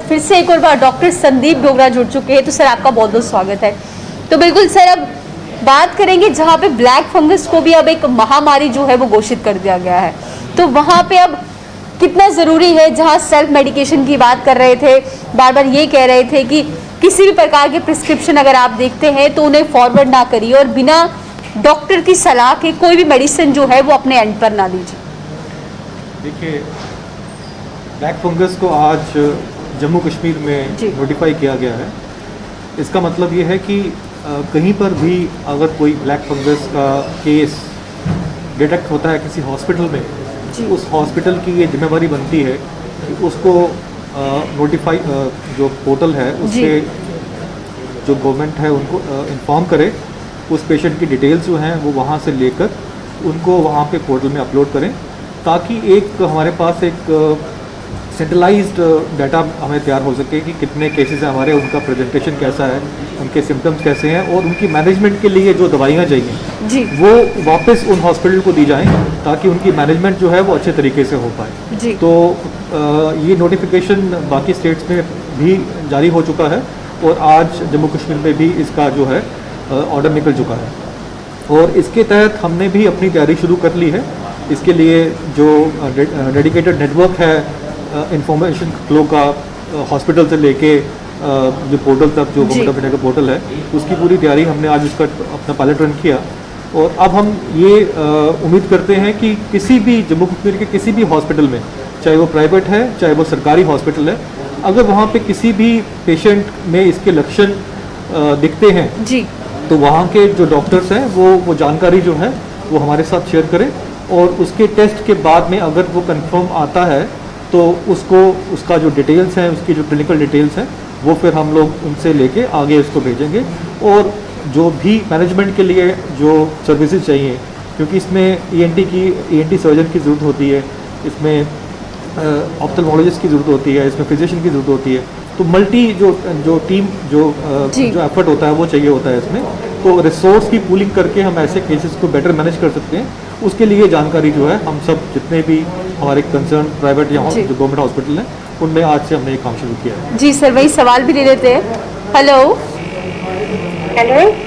फिर से एक और बार डॉक्टर संदीप डोगरा जुड़ चुके हैं, तो सर आपका बहुत बहुत स्वागत है। तो बिल्कुल सर, अब बात करेंगे जहाँ पे ब्लैक फंगस को भी अब एक महामारी जो है वो घोषित कर दिया गया है, तो वहाँ पे अब कितना ज़रूरी है, जहाँ सेल्फ मेडिकेशन की बात कर रहे थे, बार बार ये कह रहे थे कि किसी भी प्रकार के प्रिस्क्रिप्शन अगर आप देखते हैं तो उन्हें फॉरवर्ड ना करिए और बिना डॉक्टर की सलाह के कोई भी मेडिसिन जो है वो अपने एंड पर ना लीजिए। देखिए, ब्लैक फंगस को आज जम्मू कश्मीर में नोटिफाई किया गया है। इसका मतलब ये है कि कहीं पर भी अगर कोई ब्लैक फंगस का केस डिटेक्ट होता है किसी हॉस्पिटल में, उस हॉस्पिटल की ये जिम्मेवारी बनती है कि उसको नोटिफाई जो पोर्टल है उससे जो गवर्नमेंट है उनको इन्फॉर्म करे, उस पेशेंट की डिटेल्स जो हैं वो वहाँ से लेकर उनको वहाँ पे पोर्टल में अपलोड करें, ताकि एक हमारे पास एक सेंट्रलाइज्ड डाटा हमें तैयार हो सके कि कितने केसेस हैं हमारे, उनका प्रेजेंटेशन कैसा है, उनके सिम्टम्स कैसे हैं और उनकी मैनेजमेंट के लिए जो दवाइयाँ चाहिए वो वापस उन हॉस्पिटल को दी जाएं, ताकि उनकी मैनेजमेंट जो है वो अच्छे तरीके से हो पाए। तो ये नोटिफिकेशन बाकी स्टेट्स में भी जारी हो चुका है और आज जम्मू कश्मीर में भी इसका जो है ऑर्डर निकल चुका है और इसके तहत हमने भी अपनी तैयारी शुरू कर ली है। इसके लिए जो डेडिकेटेड नेटवर्क है इंफॉर्मेशन फ्लो का, हॉस्पिटल से लेके जो पोर्टल तक, जो गवर्नमेंट ऑफ इंडिया का पोर्टल है, उसकी पूरी तैयारी हमने आज उसका अपना पायलट रन किया और अब हम ये उम्मीद करते हैं कि किसी भी जम्मू कश्मीर के किसी भी हॉस्पिटल में, चाहे वो प्राइवेट है चाहे वो सरकारी हॉस्पिटल है, अगर वहाँ पे किसी भी पेशेंट में इसके लक्षण दिखते हैं तो वहाँ के जो डॉक्टर्स हैं वो जानकारी जो है वो हमारे साथ शेयर करें और उसके टेस्ट के बाद में अगर वो कंफर्म आता है तो उसका जो डिटेल्स हैं, उसकी जो क्लिनिकल डिटेल्स हैं, वो फिर हम लोग उनसे लेके आगे उसको भेजेंगे और जो भी मैनेजमेंट के लिए जो सर्विसेज चाहिए, क्योंकि इसमें ईएनटी सर्जन की ज़रूरत होती है, इसमें ऑप्थेल्मोलॉजिस्ट की ज़रूरत होती है, इसमें फिजिशियन की ज़रूरत होती है, तो मल्टी जो टीम जो एफर्ट होता है वो चाहिए होता है इसमें। तो रिसोर्स की पूलिंग करके हम ऐसे केसेस को बेटर मैनेज कर सकते हैं। उसके लिए जानकारी जो है हम सब जितने भी हमारे कंसर्न प्राइवेट या जो गवर्नमेंट हॉस्पिटल हैं उनमें आज से हमने ये काम शुरू किया है। जी सर, वही सवाल भी ले लेते हैं। हेलो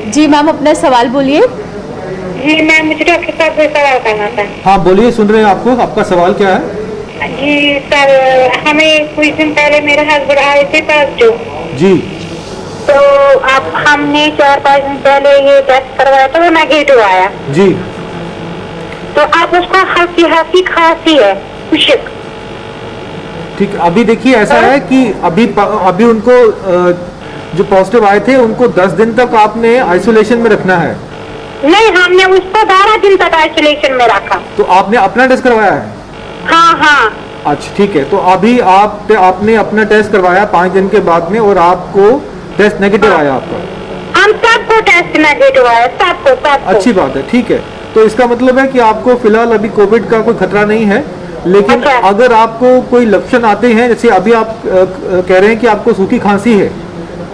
जी मैम, अपना सवाल बोलिए। जी मैम, मुझे डॉक्टर साहब से सवाल करना था। हाँ बोलिए, सुन रहे हैं आपको। आपका सवाल क्या है? जी सर, हमें कुछ दिन पहले मेरे हस्बैंड आए थे परसों जी, तो अब हमने 4-5 दिन पहले ये टेस्ट करवाया तो वो नेगेटिव आया जी। तो अब उसको हल्की खांसी है कुछ। ठीक, अभी देखिए ऐसा है कि अभी उनको जो पॉजिटिव आए थे उनको 10 दिन तक आपने आइसोलेशन में रखना है। नहीं, हमने उसको 12 दिन तक आइसोलेशन में रखा। तो आपने अपना टेस्ट करवाया है? हाँ। अच्छा ठीक है, तो अभी आपने अपना टेस्ट करवाया 5 दिन के बाद में और आपको टेस्ट नेगेटिव आया आपका? हम सबको टेस्ट नेगेटिव आया, सबको। अच्छी बात है, ठीक है। तो इसका मतलब है कि आपको फिलहाल अभी कोविड का कोई खतरा नहीं है, लेकिन अगर आपको कोई लक्षण आते हैं, जैसे अभी आप कह रहे हैं कि आपको सूखी खांसी है।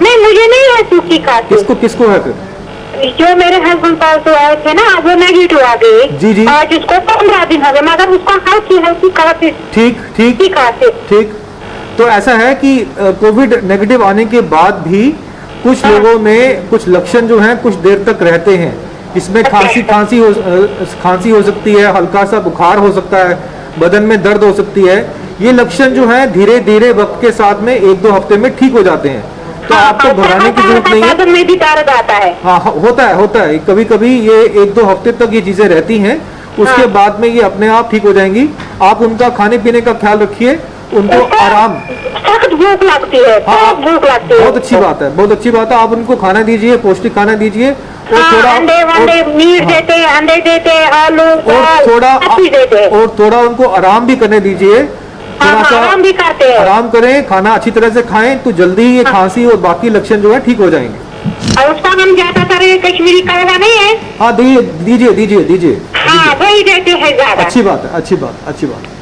नहीं, मुझे नहीं है सूखी खांसी। किसको है फिर? जो मेरे हस्बैंड पास आए थे ना, वो नेगेटिव आ गए। जी। आज उसको 15 दिन हो गए, मगर उसको हल्की खांसी। ठीक। तो ऐसा है कि कोविड नेगेटिव आने के बाद भी कुछ लोगों में कुछ लक्षण जो हैं कुछ देर तक रहते हैं। इसमें खांसी हो सकती है, हल्का सा बुखार हो सकता है, बदन में दर्द हो सकती है। ये लक्षण जो है धीरे धीरे वक्त के साथ में 1-2 हफ्ते में ठीक हो जाते हैं, तो आपको घबराने की जरूरत नहीं है। में भी दर्द आता है। हाँ, होता है। कभी कभी ये 1-2 हफ्ते तक ये चीजें रहती हैं, उसके बाद में ये अपने आप ठीक हो जाएंगी। आप उनका खाने पीने का ख्याल रखिए, उनको आराम। भूख लगती है। भूख लगती है। बहुत अच्छी बात है। आप उनको खाना दीजिए, पौष्टिक खाना दीजिए और मीट देते हैं, अंडे देते हैं, आलू और थोड़ा उनको आराम भी करने दीजिए। थोड़ा सा आराम भी करते हैं। आराम करें, खाना अच्छी तरह से खाएं, तो जल्दी ही ये खांसी और बाकी लक्षण जो है ठीक हो जाएंगे। और उसका हम ज्यादातर कश्मीरी काढ़ा नहीं है। हाँ दीजिए। हाँ, वही देते हैं ज्यादा। अच्छी बात।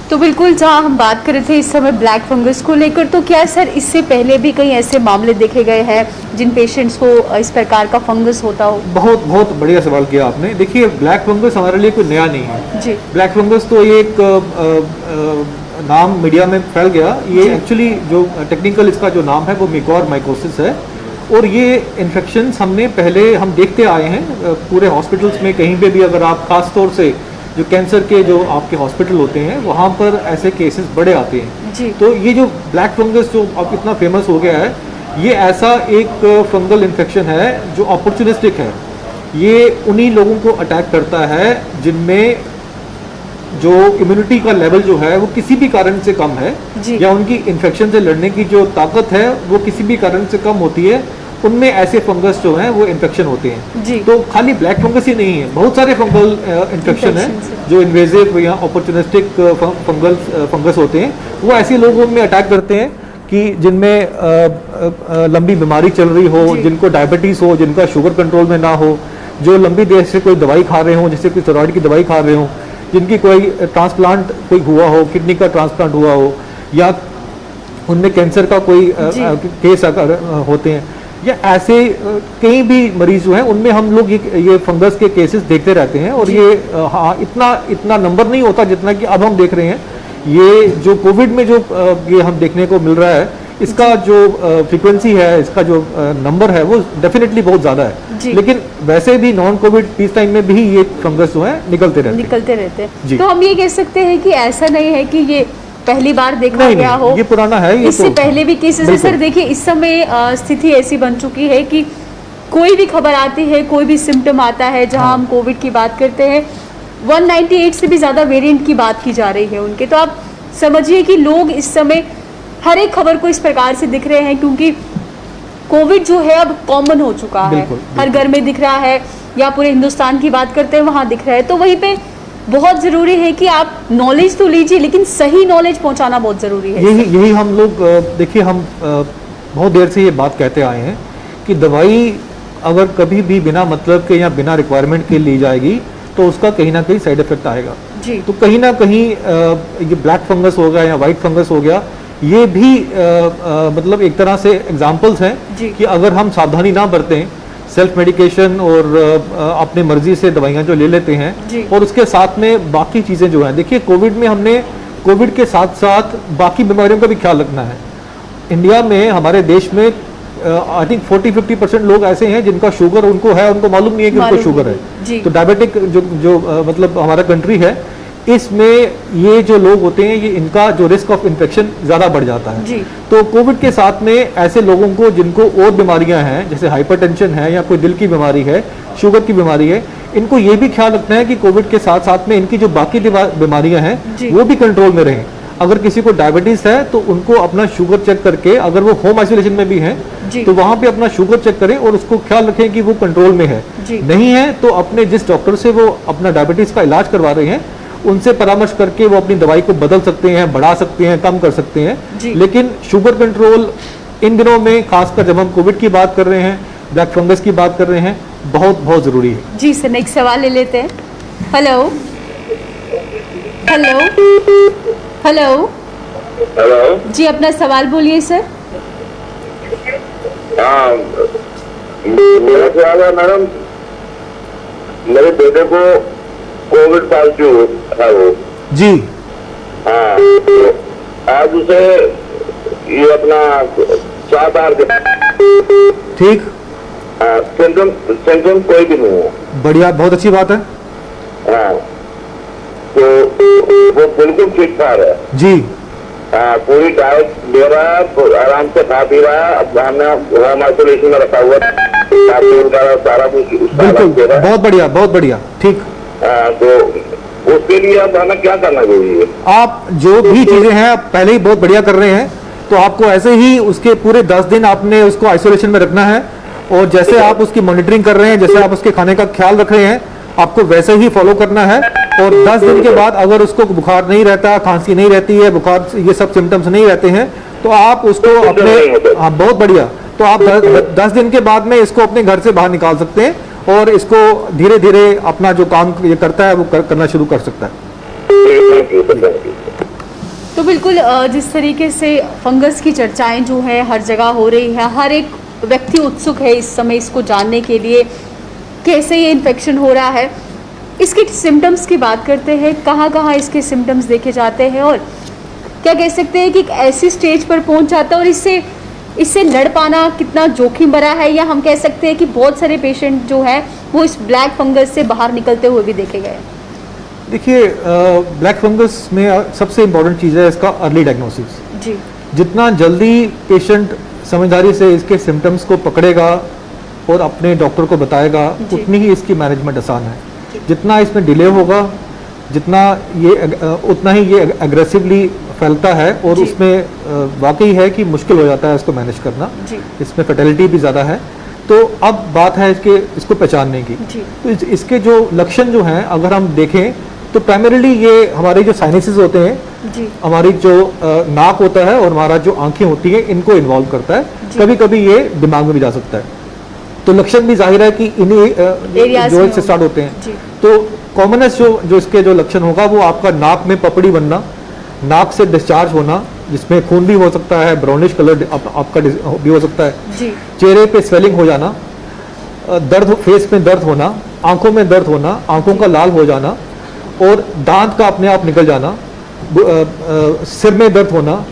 तो बिल्कुल, जहाँ हम बात कर रहे थे इस समय ब्लैक फंगस को लेकर, तो क्या सर इससे पहले भी कई ऐसे मामले देखे गए हैं जिन पेशेंट्स को इस प्रकार का फंगस होता हो? बहुत बढ़िया सवाल किया आपने। देखिए, ब्लैक फंगस हमारे लिए कोई नया नहीं है जी। ब्लैक फंगस तो एक नाम मीडिया में फैल गया, ये एक्चुअली जो टेक्निकल इसका जो नाम है वो म्यूकोरमाइकोसिस है। और ये इन्फेक्शन हम देखते आए हैं पूरे हॉस्पिटल्स में, कहीं पे भी अगर आप खास तौर से जो कैंसर के जो आपके हॉस्पिटल होते हैं वहाँ पर ऐसे केसेस बड़े आते हैं जी। तो ये जो ब्लैक फंगस जो अब इतना फेमस हो गया है, ये ऐसा एक फंगल इन्फेक्शन है जो अपॉर्चुनिस्टिक है। ये उन्हीं लोगों को अटैक करता है जिनमें जो इम्यूनिटी का लेवल जो है वो किसी भी कारण से कम है, या उनकी इन्फेक्शन से लड़ने की जो ताकत है वो किसी भी कारण से कम होती है, उनमें ऐसे फंगस जो हैं वो इन्फेक्शन होते हैं। तो खाली ब्लैक फंगस ही नहीं है, बहुत सारे फंगल इन्फेक्शन है जो इन्वेजिव या अपॉर्चुनिस्टिक फंगस होते हैं। वो ऐसे लोगों में अटैक करते हैं कि जिनमें लंबी बीमारी चल रही हो, जिनको डायबिटीज़ हो, जिनका शुगर कंट्रोल में ना हो, जो लंबी देर से कोई दवाई खा रहे हो, जैसे कोई स्टेरॉइड की दवाई खा रहे हो, जिनकी कोई ट्रांसप्लांट कोई हुआ हो, किडनी का ट्रांसप्लांट हुआ हो, या उनमें कैंसर का कोई केस होते हैं, या ऐसे कई भी मरीज जो हैं उनमें हम लोग ये फंगस के केसेस देखते रहते हैं। और ये हाँ इतना नंबर नहीं होता जितना कि अब हम देख रहे हैं। ये जो कोविड में जो ये हम देखने को मिल रहा है, इसका जो फ्रीक्वेंसी है, इसका जो नंबर है वो डेफिनेटली बहुत ज़्यादा है। लेकिन वैसे भी नॉन कोविड पीस टाइम में भी ये फंगस जो है निकलते रहते हैं। तो हम ये कह सकते हैं कि ऐसा नहीं है कि ये पहली बार देखा गया हो, ये पुराना है, ये इससे पहले भी केसेस है। सर देखिए, इस समय स्थिति ऐसी बन चुकी है कि कोई भी खबर आती है, कोई भी सिम्टम आता है, जहां हम कोविड की बात करते हैं, 198 से भी ज़्यादा वेरिएंट की बात की जा रही है उनके। तो आप समझिए कि लोग इस समय हर एक खबर को इस प्रकार से दिख रहे हैं, क्योंकि कोविड जो है अब कॉमन हो चुका है, हर घर में दिख रहा है, या पूरे हिंदुस्तान की बात करते हैं वहाँ दिख रहा है। तो वहीं पे बहुत ज़रूरी है कि आप नॉलेज तो लीजिए, लेकिन सही नॉलेज पहुंचाना बहुत ज़रूरी है। यही हम लोग देखिए, हम बहुत देर से ये बात कहते आए हैं कि दवाई अगर कभी भी बिना मतलब के या बिना रिक्वायरमेंट के ली जाएगी तो उसका कहीं ना कहीं साइड इफेक्ट आएगा जी। तो कहीं ना कहीं ये ब्लैक फंगस हो गया या वाइट फंगस हो गया, ये भी मतलब एक तरह से एग्जाम्पल्स हैं कि अगर हम सावधानी ना बरतें, सेल्फ मेडिकेशन और अपनी मर्जी से दवाइयाँ जो ले लेते हैं, और उसके साथ में बाकी चीज़ें जो हैं, देखिए कोविड में हमने कोविड के साथ साथ बाकी बीमारियों का भी ख्याल रखना है। इंडिया में, हमारे देश में आई थिंक 40-50% लोग ऐसे हैं जिनका शुगर उनको है, उनको मालूम नहीं है कि उनको शुगर है। तो डायबिटिक जो मतलब हमारा कंट्री है, इसमें ये जो लोग होते हैं, ये इनका जो रिस्क ऑफ इन्फेक्शन ज़्यादा बढ़ जाता है। तो कोविड के साथ में ऐसे लोगों को जिनको और बीमारियां हैं, जैसे हाइपरटेंशन है या कोई दिल की बीमारी है, शुगर की बीमारी है, इनको ये भी ख्याल रखना है कि कोविड के साथ साथ में इनकी जो बाकी बीमारियां हैं वो भी कंट्रोल में रहें। अगर किसी को डायबिटीज़ है तो उनको अपना शुगर चेक करके, अगर वो होम आइसोलेशन में भी हैं तो वहाँ पे अपना शुगर चेक करें और उसको ख्याल रखें कि वो कंट्रोल में है। नहीं है तो अपने जिस डॉक्टर से वो अपना डायबिटीज़ का इलाज करवा रहे हैं उनसे परामर्श करके वो अपनी दवाई को बदल सकते हैं, बढ़ा सकते हैं, कम कर सकते हैं। लेकिन शुगर कंट्रोल इन दिनों में, खासकर जब हम कोविड की बात कर रहे हैं, ब्लैक फंगस की बात कर रहे हैं, बहुत बहुत ज़रूरी है। जी सर, नेक्स्ट सवाल ले लेते हैं। हेलो हेलो हेलो हेलो जी, अपना सवाल बोलिए सर। हाँ, मेरा सवाल है मैडम, मेरे बेटे को कोविड पॉजिटिव है वो जी। हाँ, तो आज उसे ये अपना 7 ठीक, सिम्टम कोई भी नहीं हो। बढ़िया, बहुत अच्छी बात है। हाँ, तो वो बिल्कुल ठीक ठाक है जी। हाँ, पूरी डाइट दे रहा है, आराम से खा पी रहा है। अब हमने होम आइसोलेशन में रखा हुआ है, सारा कुछ बिल्कुल, बहुत बढ़िया, बहुत बढ़िया, ठीक। तो उसके लिए अब हमें क्या करना चाहिए? आप जो भी चीजें हैं आप पहले ही बहुत बढ़िया कर रहे हैं, तो आपको ऐसे ही उसके पूरे 10 दिन आपने उसको आइसोलेशन में रखना है, और जैसे आप उसकी मॉनिटरिंग कर रहे हैं, जैसे आप उसके खाने का ख्याल रख रहे हैं, आपको वैसे ही फॉलो करना है। और 10 दिन के बाद अगर उसको बुखार नहीं रहता, खांसी नहीं रहती है, बुखार ये सब सिम्टम्स नहीं रहते हैं, तो आप उसको अपने, हाँ बहुत बढ़िया, तो आप 10 दिन के बाद में इसको अपने घर से बाहर निकाल सकते हैं और इसको धीरे धीरे अपना जो काम ये करता है वो करना शुरू कर सकता है। तो बिल्कुल जिस तरीके से फंगस की चर्चाएं जो है हर जगह हो रही है, हर एक व्यक्ति उत्सुक है इस समय इसको जानने के लिए कैसे ये इन्फेक्शन हो रहा है। इसके सिम्टम्स की बात करते हैं, कहाँ कहाँ इसके सिम्टम्स देखे जाते हैं और क्या कह सकते हैं कि एक ऐसी स्टेज पर पहुंच जाता है और इससे लड़ पाना कितना जोखिम भरा है, या हम कह सकते हैं कि बहुत सारे पेशेंट जो है वो इस ब्लैक फंगस से बाहर निकलते हुए भी देखे गए? देखिए, ब्लैक फंगस में सबसे इम्पोर्टेंट चीज़ है इसका अर्ली डायग्नोसिस। जी। जितना जल्दी पेशेंट समझदारी से इसके सिम्टम्स को पकड़ेगा और अपने डॉक्टर को बताएगा, उतनी ही इसकी मैनेजमेंट आसान है। जितना इसमें डिले होगा, उतना ही ये एग्रेसिवली फैलता है और उसमें वाकई है कि मुश्किल हो जाता है इसको मैनेज करना। इसमें फर्टिलिटी भी ज़्यादा है। तो अब बात है इसको पहचानने की। तो इसके जो लक्षण जो हैं अगर हम देखें तो प्राइमरीली ये हमारे जो साइनसेस होते हैं, हमारी जो नाक होता है और हमारा जो आंखें होती हैं, इनको इन्वॉल्व करता है। कभी कभी ये दिमाग में भी जा सकता है। तो लक्षण भी जाहिर है कि इन्हीं जो से स्टार्ट होते हैं। तो कॉमनेस्ट जो इसके जो लक्षण होगा वो आपका नाक में पपड़ी बनना, नाक से डिस्चार्ज होना जिसमें खून भी हो सकता है, ब्राउनिश कलर आपका भी हो सकता है, चेहरे पे स्वेलिंग हो जाना, फेस में दर्द होना, आंखों में दर्द होना, आंखों का लाल हो जाना और दांत का अपने आप निकल जाना, सिर में दर्द होना।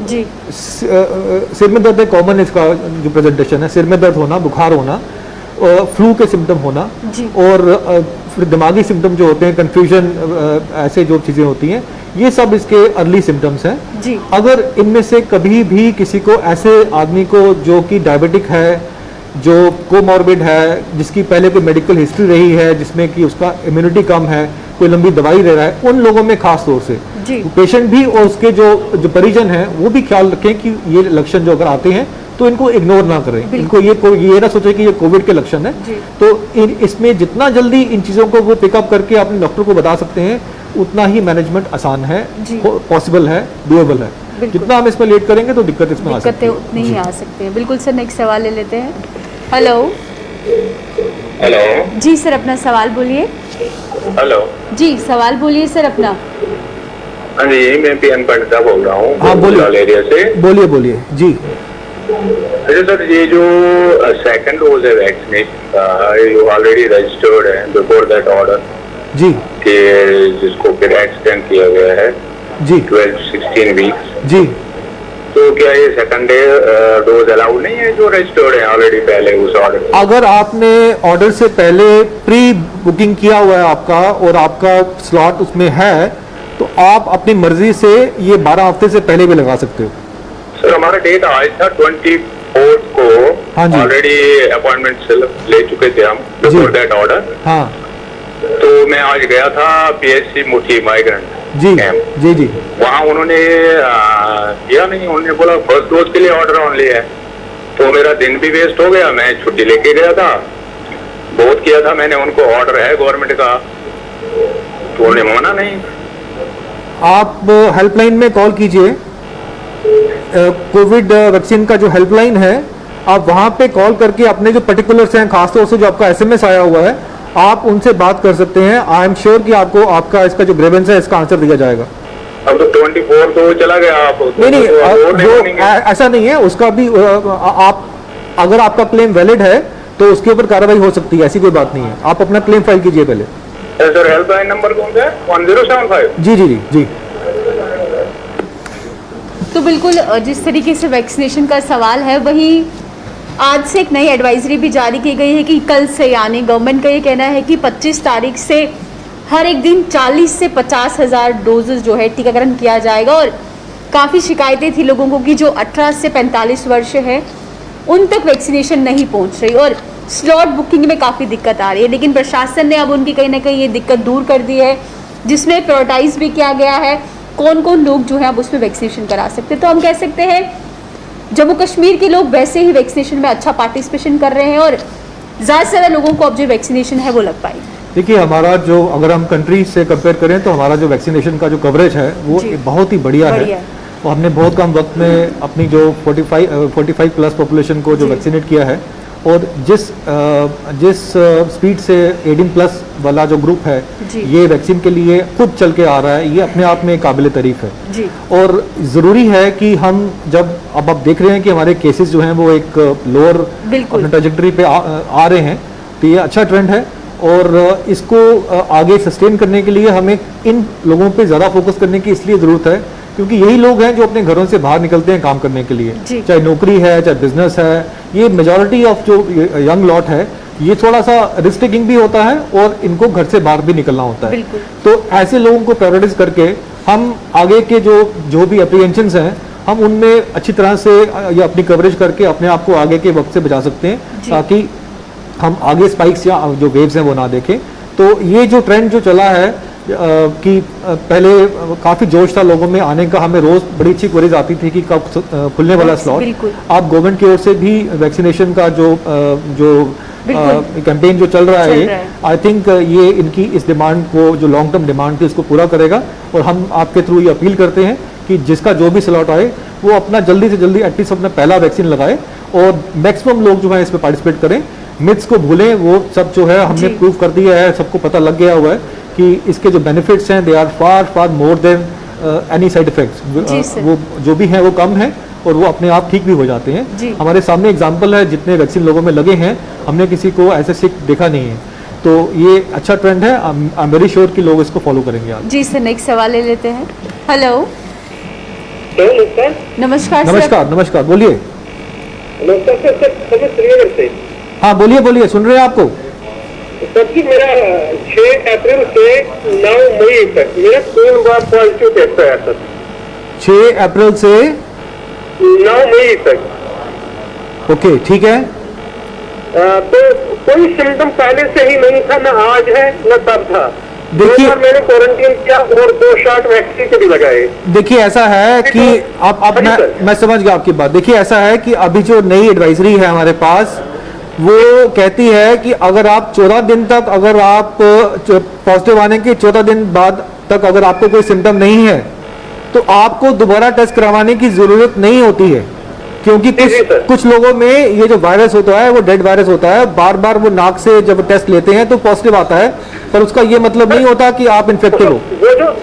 सिर में दर्द कॉमन इसका जो प्रेजेंटेशन है, सिर में दर्द होना, बुखार होना, फ्लू के सिम्टम होना और फिर दिमागी सिम्टम जो होते हैं, कंफ्यूजन, ऐसे जो चीज़ें होती हैं, ये सब इसके अर्ली सिम्टम्स हैं। अगर इनमें से कभी भी किसी को, ऐसे आदमी को जो कि डायबिटिक है, जो कोमॉर्बिड है, जिसकी पहले कोई मेडिकल हिस्ट्री रही है, जिसमें कि उसका इम्यूनिटी कम है, कोई लंबी दवाई ले रहा है, उन लोगों में खास तौर से पेशेंट भी और उसके जो परिजन हैं वो भी ख्याल रखें कि ये लक्षण जो अगर आते हैं तो इनको इग्नोर ना करें। इनको ये ना सोचे कि ये कोविड के लक्षण है। तो इसमें जितना जल्दी इन चीज़ों को वो पिकअप करके अपने डॉक्टर को बता सकते हैं, उतना ही मैनेजमेंट आसान है, पॉसिबल है, डूएबल है। जितना हम इसमें लेट करेंगे तो दिक्कत इसमें आ सकती है, उतनी ही आ सकती है। बिल्कुल सर, नेक्स्ट सवाल ले लेते हैं। हेलो जी सर, अपना सवाल बोलिए। हेलो जी, सवाल बोलिए सर अपना। हाँ जी, मैं पीएम पंडिता बोल रहा हूँ। हाँ बोलिए, एरिया से बोलिए जी। अच्छा सर, ये जो सेकंड डोज है वैक्सीनेशन का, यू ऑलरेडी रजिस्टर्ड है बिफोर दैट ऑर्डर जी, कि जिसको फिर एक्सटेंड किया गया है जी 12-16 वीक्स जी। तो क्या ये सेकंड डोज अलाउड नहीं है जो रजिस्टर्ड है ऑलरेडी पहले उस ऑर्डर? अगर आपने ऑर्डर से पहले प्री बुकिंग किया हुआ है आपका और आपका स्लॉट उसमें है, तो आप अपनी मर्जी से ये 12 हफ्ते से पहले भी लगा सकते हो। सर हमारा डेट आज था 24 को। हाँ जी, ऑलरेडी अपॉइंटमेंट ले चुके थे हम बिफोर दैट ऑर्डर। हाँ, तो मैं आज गया था पीएचसी मुठी माइग्रेंट जी जी जी। वहाँ उन्होंने किया नहीं, उन्होंने बोला फर्स्ट डोज के लिए ऑर्डर ऑनली है। तो मेरा दिन भी वेस्ट हो गया, मैं छुट्टी लेके गया था, बहुत किया था मैंने, उनको ऑर्डर है गवर्नमेंट का, तो उन्होंने माना नहीं। आप हेल्पलाइन में कॉल कीजिए, कोविड वैक्सीन का जो हेल्पलाइन है, आप वहाँ पे कॉल करके अपने जो पर्टिकुलर्स हैं, खासतौर से जो आपका एसएमएस आया हुआ है, आप उनसे बात कर सकते हैं। आई एम श्योर कि आपको आपका इसका जो ग्रेवेंस है इसका आंसर दिया जाएगा। अब तो 24 तो चला गया। आप नहीं, वो ऐसा नहीं है, उसका भी आप अगर आपका क्लेम वैलिड है तो उसके ऊपर कार्रवाई हो सकती है, ऐसी कोई बात नहीं है। आप अपना क्लेम फाइल कीजिए पहले। सर हेल्पलाइन नंबर कौन सा है? 1075। जी जी जी जी। तो बिल्कुल जिस तरीके से वैक्सीनेशन का सवाल है, वही आज से एक नई एडवाइजरी भी जारी की गई है कि कल से, यानी गवर्नमेंट का ये कहना है कि 25 तारीख से हर एक दिन 40 से 50 हज़ार डोजेस जो है टीकाकरण किया जाएगा। और काफ़ी शिकायतें थी लोगों को कि जो 18 से 45 वर्ष है उन तक वैक्सीनेशन नहीं पहुंच रही और स्लॉट बुकिंग में काफ़ी दिक्कत आ रही है। लेकिन प्रशासन ने अब उनकी कहीं ना कहीं ये दिक्कत दूर कर दी है, जिसमें प्रायोरिटाइज भी किया गया है कौन कौन लोग जो है अब उसमें वैक्सीनेशन करा सकते हैं। तो हम कह सकते हैं जम्मू कश्मीर के लोग वैसे ही वैक्सीनेशन में अच्छा पार्टिसिपेशन कर रहे हैं और ज़्यादा से ज़्यादा लोगों को अब जो वैक्सीनेशन है वो लग पाई। देखिए, हमारा जो, अगर हम कंट्री से कंपेयर करें तो हमारा जो वैक्सीनेशन का जो कवरेज है वो बहुत ही बढ़िया है। और हमने बहुत कम वक्त में अपनी जो 45 प्लस पॉपुलेशन को जो वैक्सीनेट किया है, और जिस स्पीड से 18 प्लस वाला जो ग्रुप है ये वैक्सीन के लिए खुद चल के आ रहा है, ये अपने आप में काबिल तारीफ है जी। और ज़रूरी है कि हम जब अब आप देख रहे हैं कि हमारे केसेस जो हैं वो एक लोअर अपने ट्रैजेक्टरी पे आ रहे हैं, तो ये अच्छा ट्रेंड है। और इसको आगे सस्टेन करने के लिए हमें इन लोगों पे ज़्यादा फोकस करने की इसलिए ज़रूरत है क्योंकि यही लोग हैं जो अपने घरों से बाहर निकलते हैं काम करने के लिए, चाहे नौकरी है चाहे बिजनेस है। ये मेजॉरिटी ऑफ जो यंग लॉट है ये थोड़ा सा रिस्क टेकिंग भी होता है और इनको घर से बाहर भी निकलना होता है। तो ऐसे लोगों को प्रायोरिटाइज करके हम आगे के जो भी एप्रीहेंशंस हैं हम उनमें अच्छी तरह से या अपनी कवरेज करके अपने आप को आगे के वक्त से बचा सकते हैं, ताकि हम आगे स्पाइक्स या जो वेव्स हैं वो ना देखें। तो ये जो ट्रेंड जो चला है कि पहले काफ़ी जोश था लोगों में आने का, हमें रोज़ बड़ी अच्छी क्वेरीज आती थी कि कब खुलने वाला स्लॉट। आप गवर्नमेंट की ओर से भी वैक्सीनेशन का जो कैंपेन जो चल रहा है, आई थिंक ये इनकी इस डिमांड को, जो लॉन्ग टर्म डिमांड थी, उसको पूरा करेगा। और हम आपके थ्रू ये अपील करते हैं कि जिसका जो भी स्लॉट आए वो अपना जल्दी से जल्दी एटलीस्ट अपना पहला वैक्सीन लगाए और मैक्सिमम लोग जो है इसमें पार्टिसिपेट करें। मिथ्स को भूलें, वो सब जो है हमने प्रूव कर दिया है, सबको पता लग गया हुआ है कि इसके जो बेनिफिट्स हैं they are far more than any side effects. वो जो भी हैं वो कम है और वो अपने आप ठीक भी हो जाते हैं। हमारे सामने एग्जाम्पल है, जितने वैक्सीन लोगों में लगे हैं हमने किसी को ऐसे सिक देखा नहीं है। तो ये अच्छा ट्रेंड है, आई एम वेरी श्योर कि लोग इसको फॉलो करेंगे आज। जी सर, नेक्स्ट सवाल ले लेते हैं। हेलो नमस्कार नमस्कार बोलिए। सर हाँ बोलिए, सुन रहे हैं आपको। जी मेरा 6 अप्रैल से 9 मई तक मेरा 3 बार पॉजिटिव टेस्ट आया सर। 6 अप्रैल से 9 मई तक। ओके, ठीक है। तो कोई सिम्टम पहले से ही नहीं था, ना आज है ना तब था। देखिए मैंने क्वारंटीन किया और 2 शॉट वैक्सीन के भी लगाए। देखिए ऐसा है कि अब मैं समझ गया आपकी बात। देखिए ऐसा है कि अभी जो नई एडवाइजरी है हमारे पास वो कहती है कि अगर आप 14 दिन तक, अगर आप पॉजिटिव आने के 14 दिन बाद तक अगर आपको कोई सिम्टम नहीं है तो आपको दोबारा टेस्ट करवाने की जरूरत नहीं होती है, क्योंकि कुछ लोगों में ये जो वायरस होता है वो डेड वायरस होता है। बार बार वो नाक से जब टेस्ट लेते हैं तो पॉजिटिव आता है, पर उसका ये मतलब नहीं होता कि आप इन्फेक्टेड हो।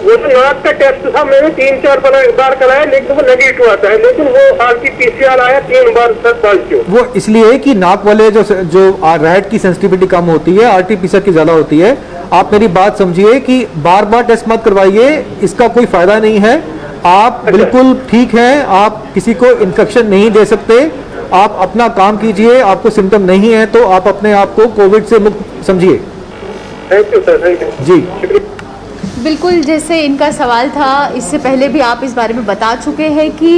वो जो नाक का टेस्ट था मैंने 3-4 बार कराया, लेकिन वो नेगेटिव आता है, लेकिन वो RT-PCR आया 3 बार तक पॉजिटिव। वो इसलिए कि नाक वाले जो रैट की सेंसिटिविटी कम होती है, RT-PCR की ज्यादा होती है। आप मेरी बात समझिए कि बार बार टेस्ट मत करवाइए, इसका कोई फायदा नहीं है। आप बिल्कुल ठीक हैं, आप किसी को इन्फेक्शन नहीं दे सकते। आप अपना काम कीजिए, आपको सिम्टम नहीं है तो आप अपने आप को कोविड से मुक्त समझिए। Thank you sir, thank you ji. बिल्कुल, जैसे इनका सवाल था, इससे पहले भी आप इस बारे में बता चुके हैं कि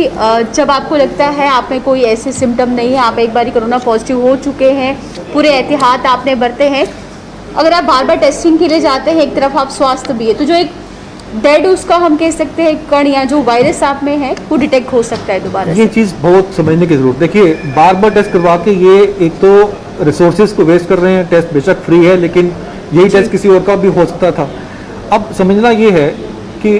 जब आपको लगता है आप में कोई ऐसे सिम्टम नहीं है, आप एक बार कोरोना पॉजिटिव हो चुके हैं, पूरे एहतियात आपने बरते हैं, अगर आप बार बार टेस्टिंग के लिए जाते हैं, एक तरफ आप स्वास्थ्य भी है, तो जो एक डेड उसका हम कह सकते हैं कण या जो वायरस आप में है वो डिटेक्ट हो सकता है दोबारा। ये चीज़ बहुत समझने की जरूरत। देखिए बार बार टेस्ट करवा के ये एक तो रिसोर्सेज को वेस्ट कर रहे हैं। टेस्ट बेशक फ्री है लेकिन यही टेस्ट किसी और का भी हो सकता था। अब समझना ये है कि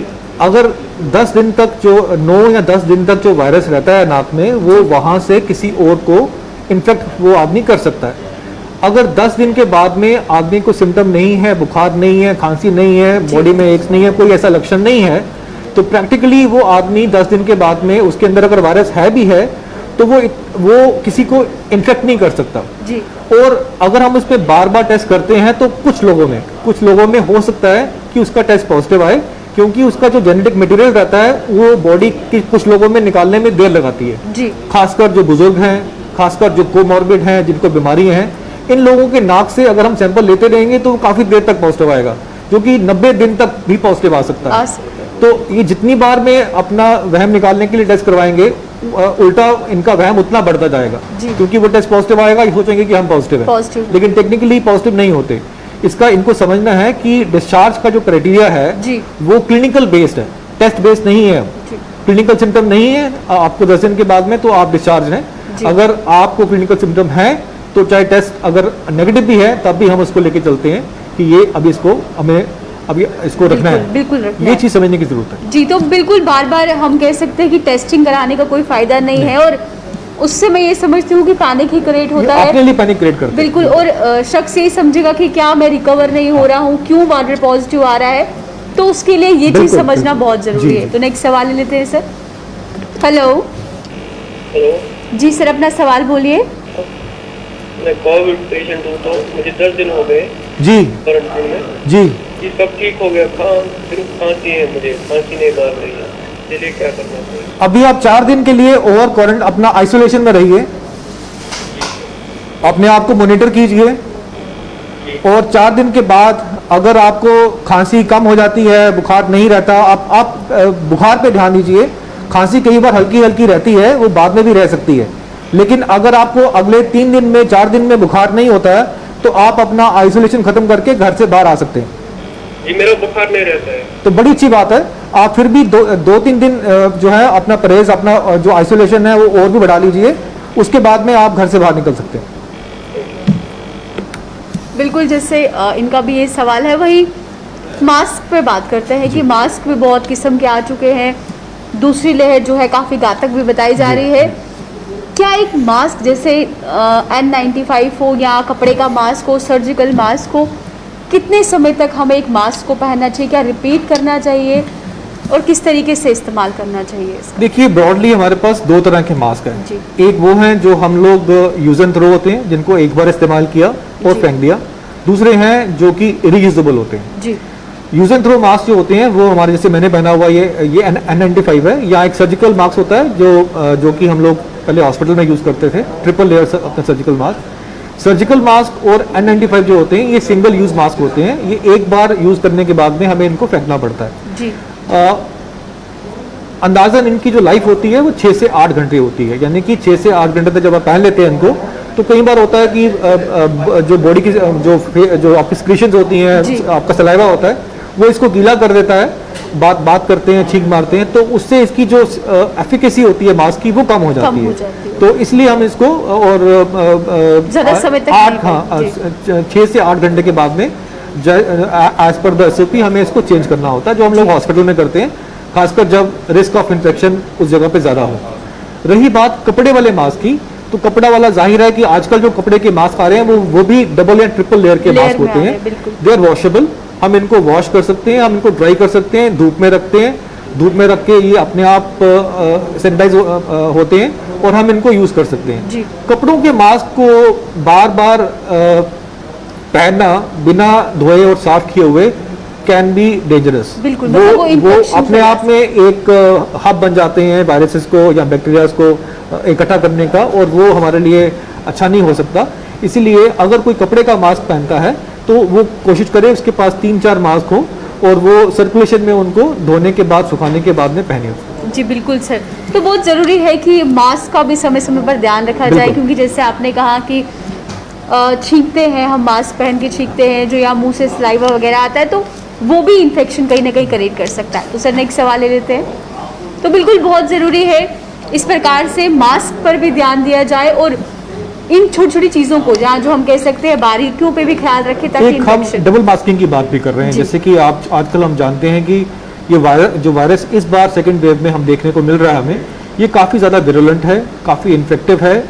अगर 10 दिन तक जो 9 या 10 दिन तक जो वायरस रहता है नाक में, वो वहाँ से किसी और को इन्फेक्ट वो आदमी कर सकता है। अगर 10 दिन के बाद में आदमी को सिम्टम नहीं है, बुखार नहीं है, खांसी नहीं है, बॉडी में एक्स नहीं है, कोई ऐसा लक्षण नहीं है, तो प्रैक्टिकली वो आदमी 10 दिन के बाद में उसके अंदर अगर वायरस है भी है तो वो किसी को इन्फेक्ट नहीं कर सकता जी। और अगर हम उस पर बार बार टेस्ट करते हैं तो कुछ लोगों में हो सकता है कि उसका टेस्ट पॉजिटिव आए, क्योंकि उसका जो जेनेटिक मटेरियल रहता है वो बॉडी की कुछ लोगों में निकालने में देर लगाती है जी। खासकर जो बुजुर्ग हैं, खासकर जो कोमॉर्बिड हैं, जिनको बीमारी हैं, इन लोगों के नाक से अगर हम सैंपल लेते रहेंगे तो काफी देर तक पॉजिटिव आएगा, जो कि 90 दिन तक भी पॉजिटिव आ सकता है। तो ये जितनी बार में अपना वहम निकालने के लिए टेस्ट करवाएंगे, उल्टा इनका वहम उतना बढ़ता जाएगा, क्योंकि वो टेस्ट पॉजिटिव आएगा, ये सोचेंगे कि हम पॉजिटिव हैं, लेकिन टेक्निकली पॉजिटिव नहीं होते। इसका इनको समझना है कि डिस्चार्ज का जो क्राइटेरिया है वो क्लिनिकल बेस्ड है, टेस्ट बेस्ड नहीं है। क्लिनिकल सिम्टम नहीं है आपको 10 दिन के बाद में तो आप डिस्चार्ज हैं। अगर आपको क्लिनिकल सिम्टम है तो चाहे टेस्ट अगर नेगेटिव भी है तब भी हम उसको लेके चलते हैं कि ये अभी इसको रखना है, बिल्कुल रखना ये है। चीज समझने की जरूरत है जी। तो बिल्कुल बार बार हम कह सकते हैं कि टेस्टिंग कराने का कोई फायदा नहीं है, और उससे मैं ये समझती हूँ कि पैनिक ही क्रिएट होता है, अपने लिए पैनिक क्रिएट करते हैं। बिल्कुल। और शख्स ये समझेगा कि क्या मैं रिकवर नहीं हो रहा हूँ, क्यों बार बार पॉजिटिव आ रहा है, तो उसके लिए ये चीज समझना बहुत जरूरी है। तो नेक्स्ट सवाल ले लेते हैं सर। हेलो जी सर, अपना सवाल बोलिए। मैं कोविड पेशेंट हूँ, तो मुझे 10 दिन हो गए जी क्वारंटीन में। जी ये सब ठीक हो गया, सिर्फ खांसी है, मुझे खांसी नहीं मार रही है। उसके लिए क्या करना चाहिए? अभी आप 4 दिन के लिए ओवर क्वारंटाइन अपना आइसोलेशन में रहिए, अपने आप को मॉनिटर कीजिए, और 4 दिन के बाद अगर आपको खांसी कम हो जाती है, बुखार नहीं रहता, आप बुखार पे ध्यान दीजिए। खांसी कई बार हल्की हल्की रहती है, वो बाद में भी रह सकती है, लेकिन अगर आपको अगले 3 दिन में 4 दिन में बुखार नहीं होता है तो आप अपना आइसोलेशन खत्म करके घर से बाहर आ सकते हैं। जी मेरा बुखार नहीं रहता है। तो बड़ी अच्छी बात है। आप फिर भी 2-3 दिन जो है अपना परहेज, अपना जो आइसोलेशन है वो और भी बढ़ा लीजिए, उसके बाद में आप घर से बाहर निकल सकते हैं। बिल्कुल, जैसे इनका भी ये सवाल है, वही मास्क पे बात करते हैं कि मास्क भी बहुत किस्म के आ चुके हैं, दूसरी लहर जो है काफ़ी घातक भी बताई जा रही है। क्या एक मास्क जैसे N95 हो या कपड़े का मास्क हो, सर्जिकल मास्क हो, कितने समय तक हमें एक मास्क को पहनना चाहिए? क्या रिपीट करना चाहिए और किस तरीके से इस्तेमाल करना चाहिए इसका? देखिए, ब्रॉडली हमारे पास 2 तरह के मास्क हैं। जी। एक वो हैं जो हम लोग यूज एंड थ्रो होते हैं, जिनको एक बार इस्तेमाल किया और जी। फेंक दिया। दूसरे हैं जो कि रीयूजेबल होते हैं। जी यूज एंड थ्रो मास्क जो होते हैं वो हमारे, जैसे मैंने पहना हुआ ये N95 है, या एक सर्जिकल मास्क होता है जो कि हम लोग पहले हॉस्पिटल में यूज करते थे, ट्रिपल लेयर अपना सर्जिकल मास्क। सर्जिकल मास्क और N95 जो होते हैं ये सिंगल यूज मास्क होते हैं, ये एक बार यूज करने के बाद में हमें इनको फेंकना पड़ता है। जी अंदाजन इनकी जो लाइफ होती है वो 6 से 8 घंटे होती है, यानी कि 6 से 8 घंटे तक जब आप पहन लेते हैं इनको, तो कई बार होता है कि जो बॉडी की जो आपकी सिक्रीशंस होती हैं, जी। आपका सलाइवा होता है, वो इसको गीला कर देता है, बात करते हैं, छींक मारते हैं, तो उससे इसकी जो एफिकेसी होती है मास्क की वो कम हो जाती है। तो इसलिए हम इसको और ज़्यादा समय तक नहीं 6 से 8 घंटे के बाद में एज पर द SOP हमें इसको चेंज करना होता है, जो हम लोग हॉस्पिटल में करते हैं, खासकर जब रिस्क ऑफ इन्फेक्शन उस जगह पे ज़्यादा हो। रही बात कपड़े वाले मास्क की, तो कपड़ा वाला जाहिर है कि आजकल जो कपड़े के मास्क आ रहे हैं वो भी डबल या ट्रिपल लेयर के मास्क होते हैं। दे आर वॉशेबल, हम इनको वॉश कर सकते हैं, हम इनको ड्राई कर सकते हैं, धूप में रखते हैं, धूप में रख के ये अपने आप सैनिटाइज होते हैं और हम इनको यूज़ कर सकते हैं। जी। कपड़ों के मास्क को बार बार पहनना बिना धोए और साफ किए हुए कैन बी डेंजरस। बिल्कुल, वो, मतलब वो वो infection अपने फैला आप में एक हब बन जाते हैं वायरसेस को या बैक्टीरियाज को इकट्ठा करने का, और वो हमारे लिए अच्छा नहीं हो सकता। इसीलिए अगर कोई कपड़े का मास्क पहनता है तो वो कोशिश करे उसके पास 3-4 मास्क हो और वो सर्कुलेशन में उनको धोने के बाद, सुखाने के बाद में पहने उसको। जी बिल्कुल सर, तो बहुत ज़रूरी है कि मास्क का भी समय समय पर ध्यान रखा जाए, बिल्कुल। क्योंकि जैसे आपने कहा कि छींकते हैं हम, मास्क पहन के छींकते हैं, जो या मुंह से सलाइवा वगैरह आता है, तो वो भी इन्फेक्शन कहीं ना कहीं क्रिएट कर सकता है। तो सर नेक्स्ट सवाल ले लेते हैं। तो बिल्कुल बहुत ज़रूरी है इस प्रकार से मास्क पर भी ध्यान दिया जाए और इन छोटी छोटी चीज़ों को, जहाँ जो हम कह सकते हैं बारीकियों पे भी ख्याल रखें, ताकि एक हम डबल मास्किंग की बात भी कर रहे हैं, जैसे कि आप आजकल हम जानते हैं कि ये वायरस इस बार सेकेंड वेव में हम देखने को मिल रहा है हमें, ये काफ़ी ज़्यादा विरुलेंट है, काफ़ी इन्फेक्टिव है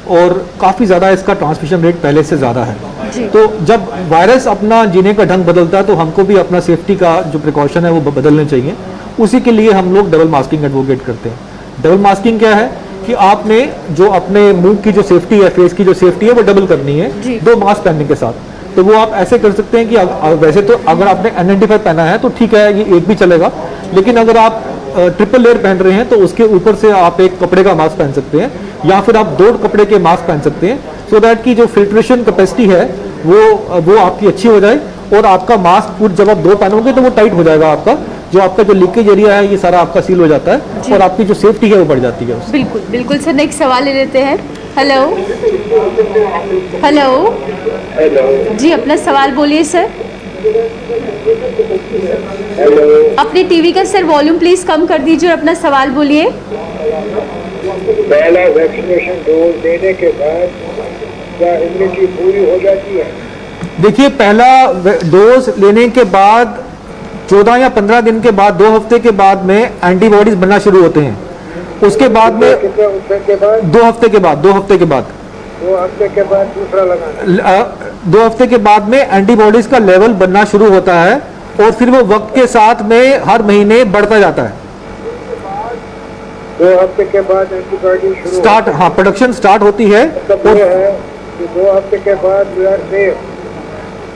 और काफ़ी ज़्यादा इसका ट्रांसमिशन रेट पहले से ज़्यादा है। तो जब वायरस अपना जीने का ढंग बदलता है तो हमको भी अपना सेफ्टी का जो प्रिकॉशन है वो बदलने चाहिए। उसी के लिए हम लोग डबल मास्किंग एडवोकेट करते हैं। डबल मास्किंग क्या है कि आपने जो अपने मुंह की जो सेफ्टी है, फेस की जो सेफ्टी है, वो डबल करनी है 2 मास्क पहनने के साथ। तो वो आप ऐसे कर सकते हैं कि वैसे तो अगर आपने N95 पहना है तो ठीक है, ये एक भी चलेगा, लेकिन अगर आप ट्रिपल लेयर पहन रहे हैं तो उसके ऊपर से आप एक कपड़े का मास्क पहन सकते हैं, या फिर आप 2 कपड़े के मास्क पहन सकते हैं, सो दैट की जो फिल्ट्रेशन कैपेसिटी है वो आपकी अच्छी हो जाए, और आपका मास्क पूरा जब आप 2 पहनोगे तो वो टाइट हो जाएगा, आपका जो लीकेज एरिया है ये सारा आपका सील हो जाता है और आपकी जो सेफ्टी है वो बढ़ जाती है उससे। बिल्कुल बिल्कुल सर, नेक्स्ट सवाल ले लेते हैं। हेलो हेलो जी, अपना सवाल बोलिए सर। अपने टीवी का सर वॉल्यूम प्लीज कम कर दीजिए और अपना सवाल बोलिए। पहला वैक्सीनेशन डोज देने के बाद क्या इम्यूनिटी पूरी हो जाती है? देखिए, पहला डोज लेने के बाद 14 या 15 दिन के बाद, 2 हफ्ते के बाद में एंटीबॉडीज बनना शुरू होते हैं। उसके बाद में 2 हफ्ते के बाद 2 हफ्ते के बाद 2 हफ्ते के बाद दूसरा लगाना। 2 हफ्ते के बाद में एंटीबॉडीज का लेवल बनना शुरू होता है और फिर वो वक्त के साथ में हर महीने बढ़ता जाता है। 2 हफ्ते के बाद एंटीबॉडी शुरू स्टार्ट, हाँ, प्रोडक्शन स्टार्ट होती है। मतलब ये है कि 2 हफ्ते के बाद वी आर सेफ।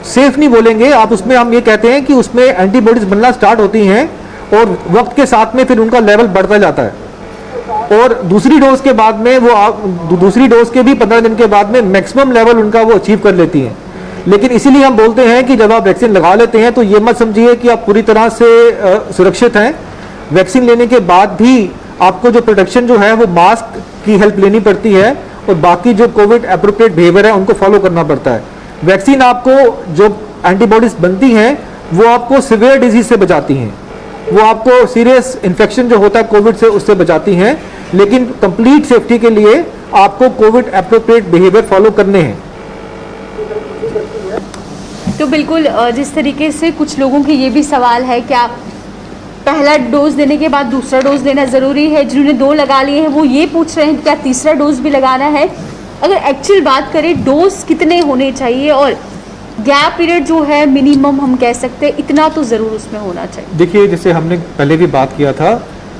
सेफ नहीं बोलेंगे आप, उसमें हम ये कहते हैं कि उसमें एंटीबॉडीज बनना स्टार्ट होती हैं और वक्त के साथ में फिर उनका लेवल बढ़ता जाता है, और दूसरी डोज के बाद में दूसरी डोज के भी 15 दिन के बाद में मैक्सिमम लेवल उनका वो अचीव कर लेती हैं। लेकिन इसीलिए हम बोलते हैं कि जब आप वैक्सीन लगा लेते हैं तो ये मत समझिए कि आप पूरी तरह से सुरक्षित हैं। वैक्सीन लेने के बाद भी आपको जो प्रोटेक्शन जो है वो मास्क की हेल्प लेनी पड़ती है, और बाकी जो कोविड एप्रोप्रिएट बिहेवियर है उनको फॉलो करना पड़ता है। वैक्सीन आपको जो एंटीबॉडीज बनती हैं वो आपको सिवियर डिजीज से बचाती हैं, वो आपको सीरियस इन्फेक्शन जो होता है कोविड से उससे बचाती हैं, लेकिन कंप्लीट सेफ्टी के लिए आपको कोविड एप्रोप्रिएट बिहेवियर फॉलो करने हैं। तो बिल्कुल जिस तरीके से कुछ लोगों के ये भी सवाल है, क्या पहला डोज देने के बाद दूसरा डोज लेना ज़रूरी है? जिन्होंने 2 लगा लिए हैं वो ये पूछ रहे हैं क्या तीसरा डोज भी लगाना है? अगर एक्चुअल बात करें डोज कितने होने चाहिए, और गैप पीरियड जो है मिनिमम हम कह सकते हैं इतना तो ज़रूर उसमें होना चाहिए। देखिए, जैसे हमने पहले भी बात किया था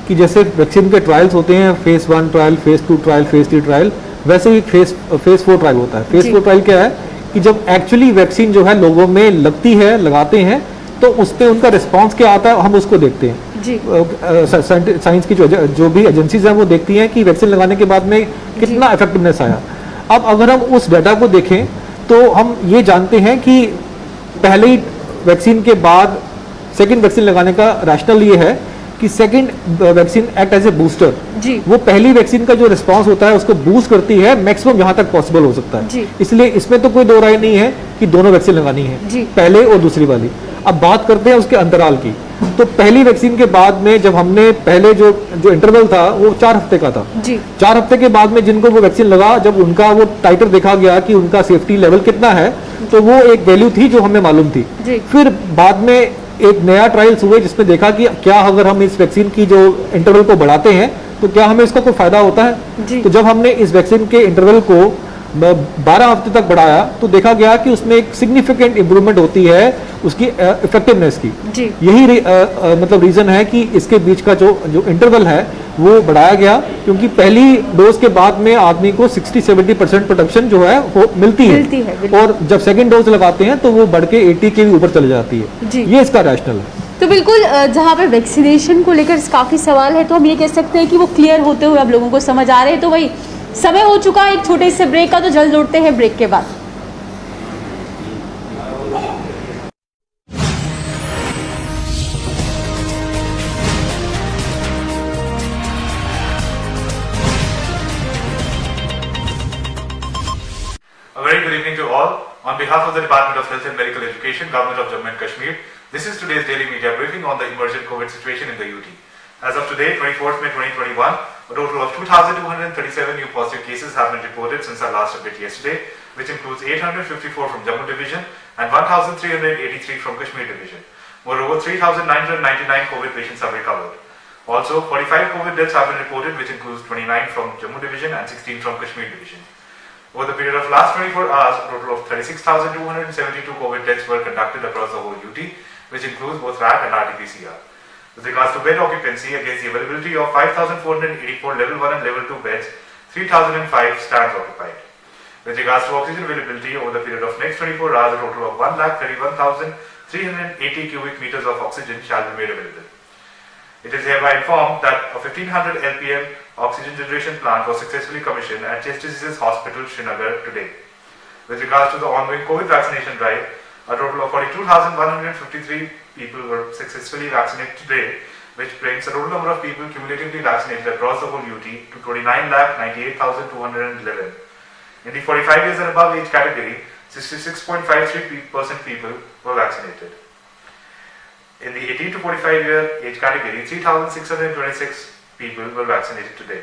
कि जैसे वैक्सीन के ट्रायल्स होते हैं, phase 1 trial, phase 2 trial, phase 3 trial, वैसे ही फेज 4 ट्रायल होता है। फेज 4 ट्रायल क्या है कि जब एक्चुअली वैक्सीन जो है लोगों में लगती है, लगाते हैं, तो उस पर उनका रिस्पॉन्स क्या आता है हम उसको देखते हैं। जी। साइंस की जो भी एजेंसीज हैं वो देखती हैं कि वैक्सीन लगाने के बाद में कितना इफेक्टिवनेस आया। अब अगर हम उस डाटा को देखें तो हम ये जानते हैं कि पहले ही वैक्सीन के बाद सेकंड वैक्सीन लगाने का रैशनल ये है कि second vaccine act as a booster. जी। वो पहली वैक्सीन का जो रिस्पांस होता है उसको बूस्ट करती है मैक्सिमम जहां तक पॉसिबल हो सकता है। जी। इसलिए इसमें तो कोई दो राय नहीं है कि दोनों वैक्सीन लगानी है, जी। पहले और दूसरी वाली। अब बात करते हैं उसके अंतराल की। तो पहली वैक्सीन के बाद में जब हमने पहले जो इंटरवल था वो 4 हफ्ते का था। जी। 4 हफ्ते के बाद में जिनको वो वैक्सीन लगा, जब उनका वो टाइटर देखा गया कि उनका सेफ्टी लेवल कितना है, तो वो एक वैल्यू थी जो हमें मालूम थी। जी। फिर बाद में एक नया ट्रायल्स हुए जिसमें देखा कि क्या अगर हम इस वैक्सीन की जो इंटरवल को बढ़ाते हैं तो क्या हमें इसका कोई फायदा होता है। जी। तो जब हमने इस वैक्सीन के इंटरवल को 12 हफ्ते तक बढ़ाया तो देखा गया कि उसमें एक सिग्निफिकेंट इंप्रूवमेंट होती है उसकी इफेक्टिवनेस की। जी। यही मतलब रीजन है कि इसके बीच का जो इंटरवल है वो बढ़ाया गया, क्योंकि पहली डोज के बाद में आदमी को 60-70% प्रोटेक्शन जो है वो मिलती है, और जब सेकंड डोज लगाते हैं तो वो बढ़ के 80 के भी ऊपर चले जाती है। जी। ये इसका रैशनल है। तो बिल्कुल जहाँ पे वैक्सीनेशन को लेकर काफ़ी सवाल है, तो हम ये कह सकते हैं कि वो क्लियर होते हुए अब लोगों को समझ आ रहे हैं। तो वही समय हो चुका है एक छोटे से ब्रेक का, तो जल्द लौटते हैं ब्रेक के बाद। A very good evening to all. On behalf of the Department of Health and Medical Education, Government of Jammu and Kashmir, this is today's daily media briefing on the emergent COVID situation in the UT. As of today, 24th May 2021, a total of 2,237 new positive cases have been reported since our last update yesterday, which includes 854 from Jammu Division and 1,383 from Kashmir Division. Moreover, 3,999 COVID patients have recovered. Also, 45 COVID deaths have been reported, which includes 29 from Jammu Division and 16 from Kashmir Division. Over the period of last 24 hours, a total of 36,272 COVID tests were conducted across the whole UT, which includes both RAT and RT-PCR. With regards to bed occupancy, against the availability of 5,484 level 1 and level 2 beds, 3,005 stands occupied. With regards to oxygen availability, over the period of next 24 hours, a total of 1,31,380 cubic meters of oxygen shall be made available. It is hereby informed that a 1500 LPM oxygen generation plant was successfully commissioned at Chest Diseases Hospital, Srinagar today. With regards to the ongoing COVID vaccination drive, a total of 42,153 people were successfully vaccinated today, which brings the total number of people cumulatively vaccinated across the whole UT to 29,98,211. In the 45 years and above age category, 66.53% people were vaccinated. In the 18 to 45 year age category, 3,626 people were vaccinated today.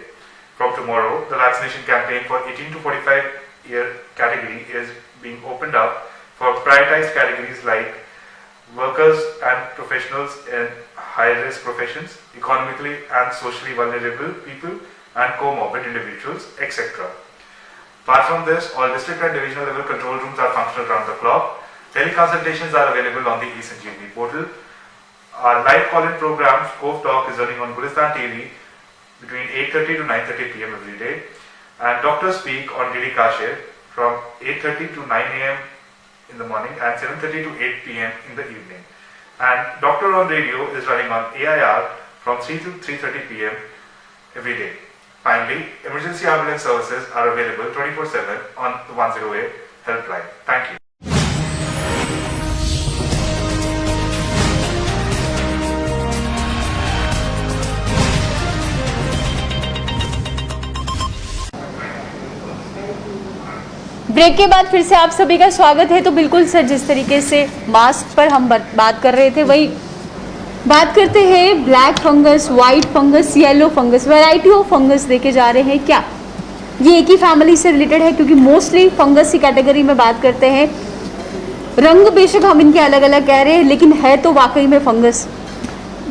From tomorrow, the vaccination campaign for 18 to 45 year category is being opened up for prioritized categories like workers and professionals in high-risk professions, economically and socially vulnerable people, and comorbid individuals, etc. Apart from this, all district and divisional level control rooms are functional round the clock. Teleconsultations are available on the eSanjeevani portal. Our live call-in program, Cove Talk, is running on Gulistan TV between 8:30 to 9:30 p.m. every day. And Doctors Speak on DD Kashir from 8:30 to 9 a.m. in the morning and 7:30 to 8 p.m. in the evening. And Doctor on Radio is running on AIR from 3 to 3:30 p.m. every day. Finally, emergency ambulance services are available 24/7 on the 108 helpline. Thank you. Break के बाद फिर से आप सभी का स्वागत है। तो बिल्कुल सर, जिस तरीके से मास्क पर हम बात कर रहे थे, वही बात करते हैं black fungus, white fungus, yellow fungus, variety of fungus देखे जा रहे हैं। क्या ये एक ही फैमिली से रिलेटेड है? क्योंकि मोस्टली फंगस की कैटेगरी में बात करते हैं। रंग बेशक हम इनके अलग अलग कह रहे हैं, लेकिन है तो वाकई में फंगस।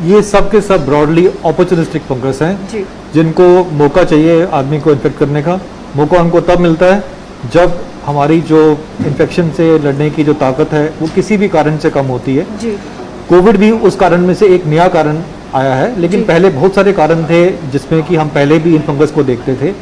ये सब के सब ब्रॉडली अपॉर्चुनिस्टिक फंगस हैं जी। जिनको मौका चाहिए आदमी को इन्फेक्ट करने का। मौका हमको तब मिलता है जब हमारी जो इन्फेक्शन से लड़ने की जो ताकत है वो किसी भी कारण से कम होती है। जी। कोविड भी उस कारण में से एक नया कारण आया है, लेकिन जी। पहले बहुत सारे कारण थे जिसमें कि हम पहले भी इन फंगस को देखते थे।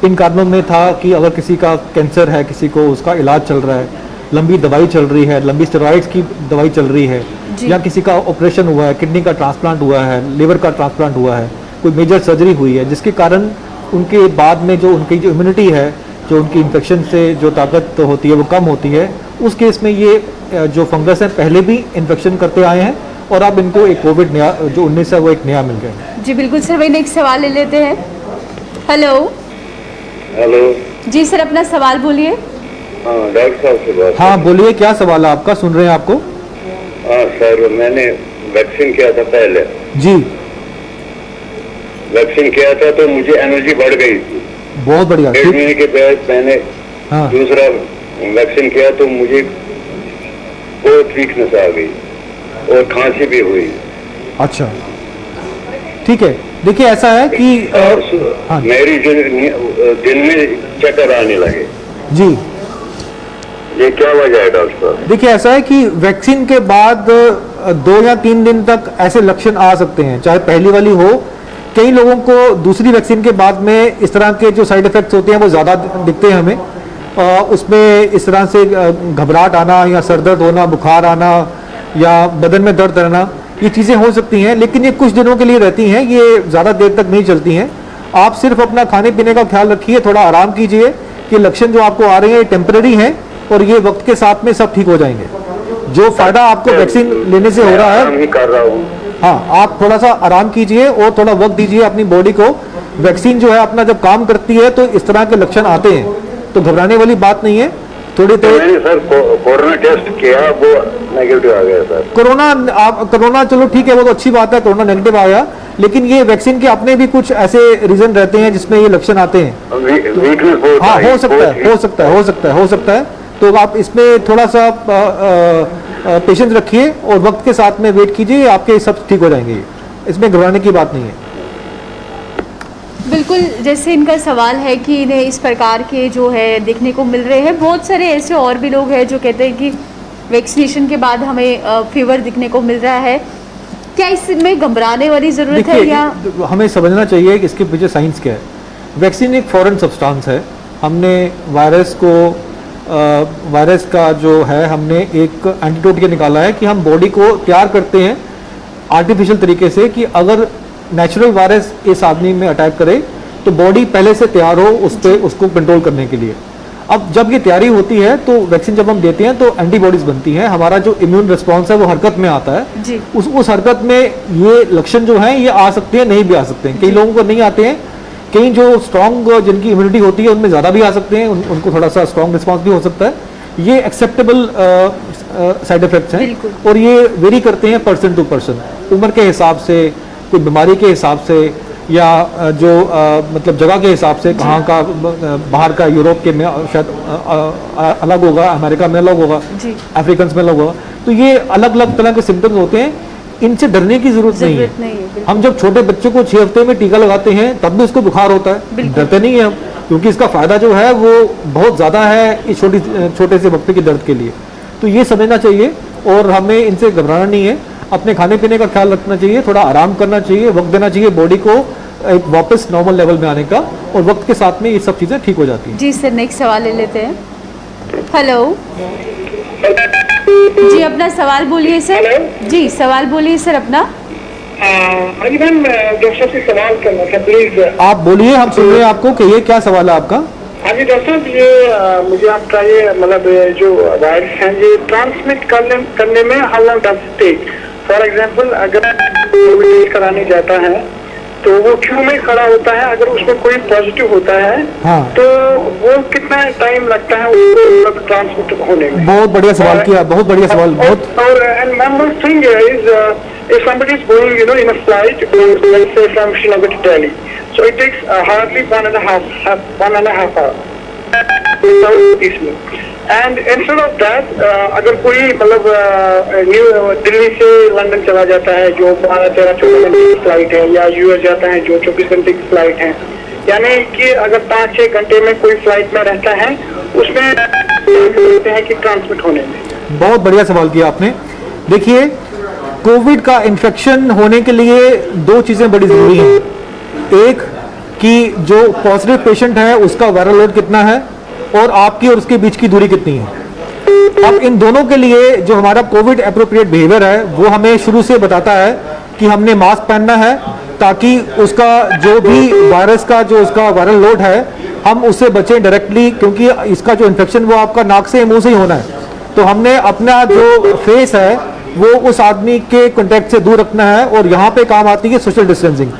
इन कारणों में था कि अगर किसी का कैंसर है, किसी को उसका इलाज चल रहा है, लंबी दवाई चल रही है, लंबी स्टेरॉइड्स की दवाई चल रही है, जी। या किसी का ऑपरेशन हुआ है, किडनी का ट्रांसप्लांट हुआ है, लिवर का ट्रांसप्लांट हुआ है, कोई मेजर सर्जरी हुई है, जिसके कारण उनके बाद में जो उनकी जो इम्यूनिटी है, जो उनकी इन्फेक्शन से जो ताकत होती है वो कम होती है। उस केस में ये जो फंगस है पहले भी इन्फेक्शन करते आए हैं और अब इनको एक कोविड नया जो 19 है वो एक नया मिल गया। जी बिल्कुल सर, वही नेक्स्ट सवाल ले लेते हैं। हेलो। हेलो। जी सर, अपना सवाल बोलिए। हाँ, डॉक्टर साहब से बात। हाँ बोलिए, क्या सवाल है आपका? सुन रहे हैं आपको। हाँ सर, मैंने वैक्सीन किया था पहले। जी। वैक्सीन किया था तो मुझे एनर्जी बढ़ गई थी। बहुत बढ़िया। 1.5 महीने के बाद मैंने हाँ। दूसरा वैक्सीन किया तो मुझे बहुत वीकनेस आ गई और खांसी भी हुई। अच्छा, ठीक है। देखिए ऐसा है कि हाँ। मेरी जो दिन में चक्कर आने लगे। जी। ये क्या वजह है डॉक्टर साहब? देखिए ऐसा है कि वैक्सीन के बाद 2 या 3 दिन तक ऐसे लक्षण आ सकते हैं, चाहे पहली वाली हो। कई लोगों को दूसरी वैक्सीन के बाद में इस तरह के जो साइड इफेक्ट्स होते हैं वो ज़्यादा दिखते हैं हमें। उसमें इस तरह से घबराहट आना या सर दर्द होना, बुखार आना या बदन में दर्द रहना, ये चीज़ें हो सकती हैं, लेकिन ये कुछ दिनों के लिए रहती हैं, ये ज़्यादा देर तक नहीं चलती हैं। आप सिर्फ अपना खाने पीने का ख्याल रखिए, थोड़ा आराम कीजिए कि लक्षण जो आपको आ रहे हैं टेम्पररी हैं और ये वक्त के साथ में सब ठीक हो जाएंगे। जो फायदा आपको वैक्सीन लेने से हो रहा है, आराम ही कर रहा हूँ। हाँ, आप थोड़ा सा आराम कीजिए और थोड़ा वक्त दीजिए अपनी बॉडी को। वैक्सीन जो है अपना जब काम करती है तो इस तरह के लक्षण आते हैं, तो घबराने वाली बात नहीं है। थोड़ी देर मैंने सर कोरोना टेस्ट किया, वो नेगेटिव आ गया सर। कोरोना चलो ठीक है, वो तो अच्छी बात है, कोरोना नेगेटिव आया, लेकिन ये वैक्सीन के अपने भी कुछ ऐसे रीजन रहते हैं जिसमें ये लक्षण आते हैं। वीकनेस हाँ, हो सकता है। तो आप इसमें थोड़ा सा पेशेंस रखिए और वक्त के साथ में वेट कीजिए, आपके सब ठीक हो जाएंगे। इसमें घबराने की बात नहीं है। बिल्कुल, जैसे इनका सवाल है कि इन्हें इस प्रकार के जो है देखने को मिल रहे हैं। बहुत सारे ऐसे और भी लोग हैं जो कहते हैं कि वैक्सीनेशन के बाद हमें फीवर दिखने को मिल रहा है। क्या इसमें घबराने वाली ज़रूरत है या हमें समझना चाहिए कि इसके पीछे साइंस क्या है। वैक्सीन एक फॉरेन सब्सटेंस है। हमने वायरस का जो है हमने एक एंटीडोट ये निकाला है कि हम बॉडी को तैयार करते हैं आर्टिफिशियल तरीके से कि अगर नेचुरल वायरस इस आदमी में अटैक करे तो बॉडी पहले से तैयार हो उसको कंट्रोल करने के लिए। अब जब ये तैयारी होती है तो वैक्सीन जब हम देते हैं तो एंटीबॉडीज बनती हैं, हमारा जो इम्यून रिस्पॉन्स है वो हरकत में आता है जी। उस हरकत में ये लक्षण जो हैं ये आ सकते हैं, नहीं भी आ सकते हैं। कई लोगों को नहीं आते हैं, कई जो स्ट्रॉन्ग जिनकी इम्यूनिटी होती है उनमें ज़्यादा भी आ सकते हैं, उनको थोड़ा सा स्ट्रॉन्ग रिस्पॉन्स भी हो सकता है। ये एक्सेप्टेबल साइड इफेक्ट्स हैं और ये वेरी करते हैं पर्सन टू पर्सन, उम्र के हिसाब से, कोई बीमारी के हिसाब से या जो मतलब जगह के हिसाब से, कहाँ का बाहर का, यूरोप के में शायद अलग होगा, अमेरिका में अलग होगा, अफ्रीकन में अलग होगा। तो ये अलग अलग तरह के सिम्टम्स होते हैं, इनसे डरने की जरूरत नहीं है। हम जब छोटे बच्चे को 6 हफ्ते में टीका लगाते हैं तब भी उसको बुखार होता है, डरते नहीं है हम, क्योंकि इसका फायदा जो है वो बहुत ज़्यादा है इस छोटे से वक्त के दर्द के लिए। तो ये समझना चाहिए और हमें इनसे घबराना नहीं है। अपने खाने पीने का ख्याल रखना चाहिए, थोड़ा आराम करना चाहिए, वक्त देना चाहिए बॉडी को एक वापस नॉर्मल लेवल में आने का, और वक्त के साथ में ये सब चीज़ें ठीक हो जाती हैं। जी सर, नेक्स्ट सवाल ले लेते हैं। हेलो। जी अपना सवाल बोलिए सर। हेलो। जी सवाल बोलिए सर अपना। हाँ जी मैम, डॉक्टर साहब से सवाल करना था प्लीज। आप बोलिए, हम सुन रहे हैं आपको। कहिए क्या सवाल है आपका। हाँ जी डॉक्टर साहब, ये मुझे आपका ये मतलब जो वायरस है ये ट्रांसमिट करने में how long does it take? For example अगर कोविड टेस्ट कराने जाता है तो वो क्यू में खड़ा होता है, अगर उसमें कोई पॉजिटिव होता है हाँ। तो वो कितना टाइम लगता है उसको ट्रांसमिट होने में? बहुत बढ़िया सवाल किया, बहुत बढ़िया सवाल। बहुत और and one more thing is if somebody is going in a flight, let's say from Srinagar to Delhi, so it takes hardly one and a half hour without इसमें, and instead of that अगर कोई मतलब दिल्ली से London चला जाता है जो 12-13-14 घंटे की फ्लाइट है, या यूएस जाता है जो 24 घंटे की फ्लाइट है, यानी कि अगर 5-6 घंटे में कोई फ्लाइट में रहता है उसमें कहते हैं कि ट्रांसमिट होने में। बहुत बढ़िया सवाल किया आपने। देखिए, कोविड का इन्फेक्शन होने के लिए दो चीज़ें बड़ी ज़रूरी हैं। एक कि जो पॉजिटिव पेशेंट है उसका वायरल लोड कितना है और आपकी और उसके बीच की दूरी कितनी है। अब इन दोनों के लिए जो हमारा कोविड एप्रोप्रिएट बिहेवियर है वो हमें शुरू से बताता है कि हमने मास्क पहनना है ताकि उसका जो भी वायरस का जो उसका वायरल लोड है हम उससे बचें डायरेक्टली, क्योंकि इसका जो इन्फेक्शन वो आपका नाक से मुंह से ही होना है। तो हमने अपना जो फेस है वो उस आदमी के कांटेक्ट से दूर रखना है, और यहाँ पे काम आती है सोशल डिस्टेंसिंग।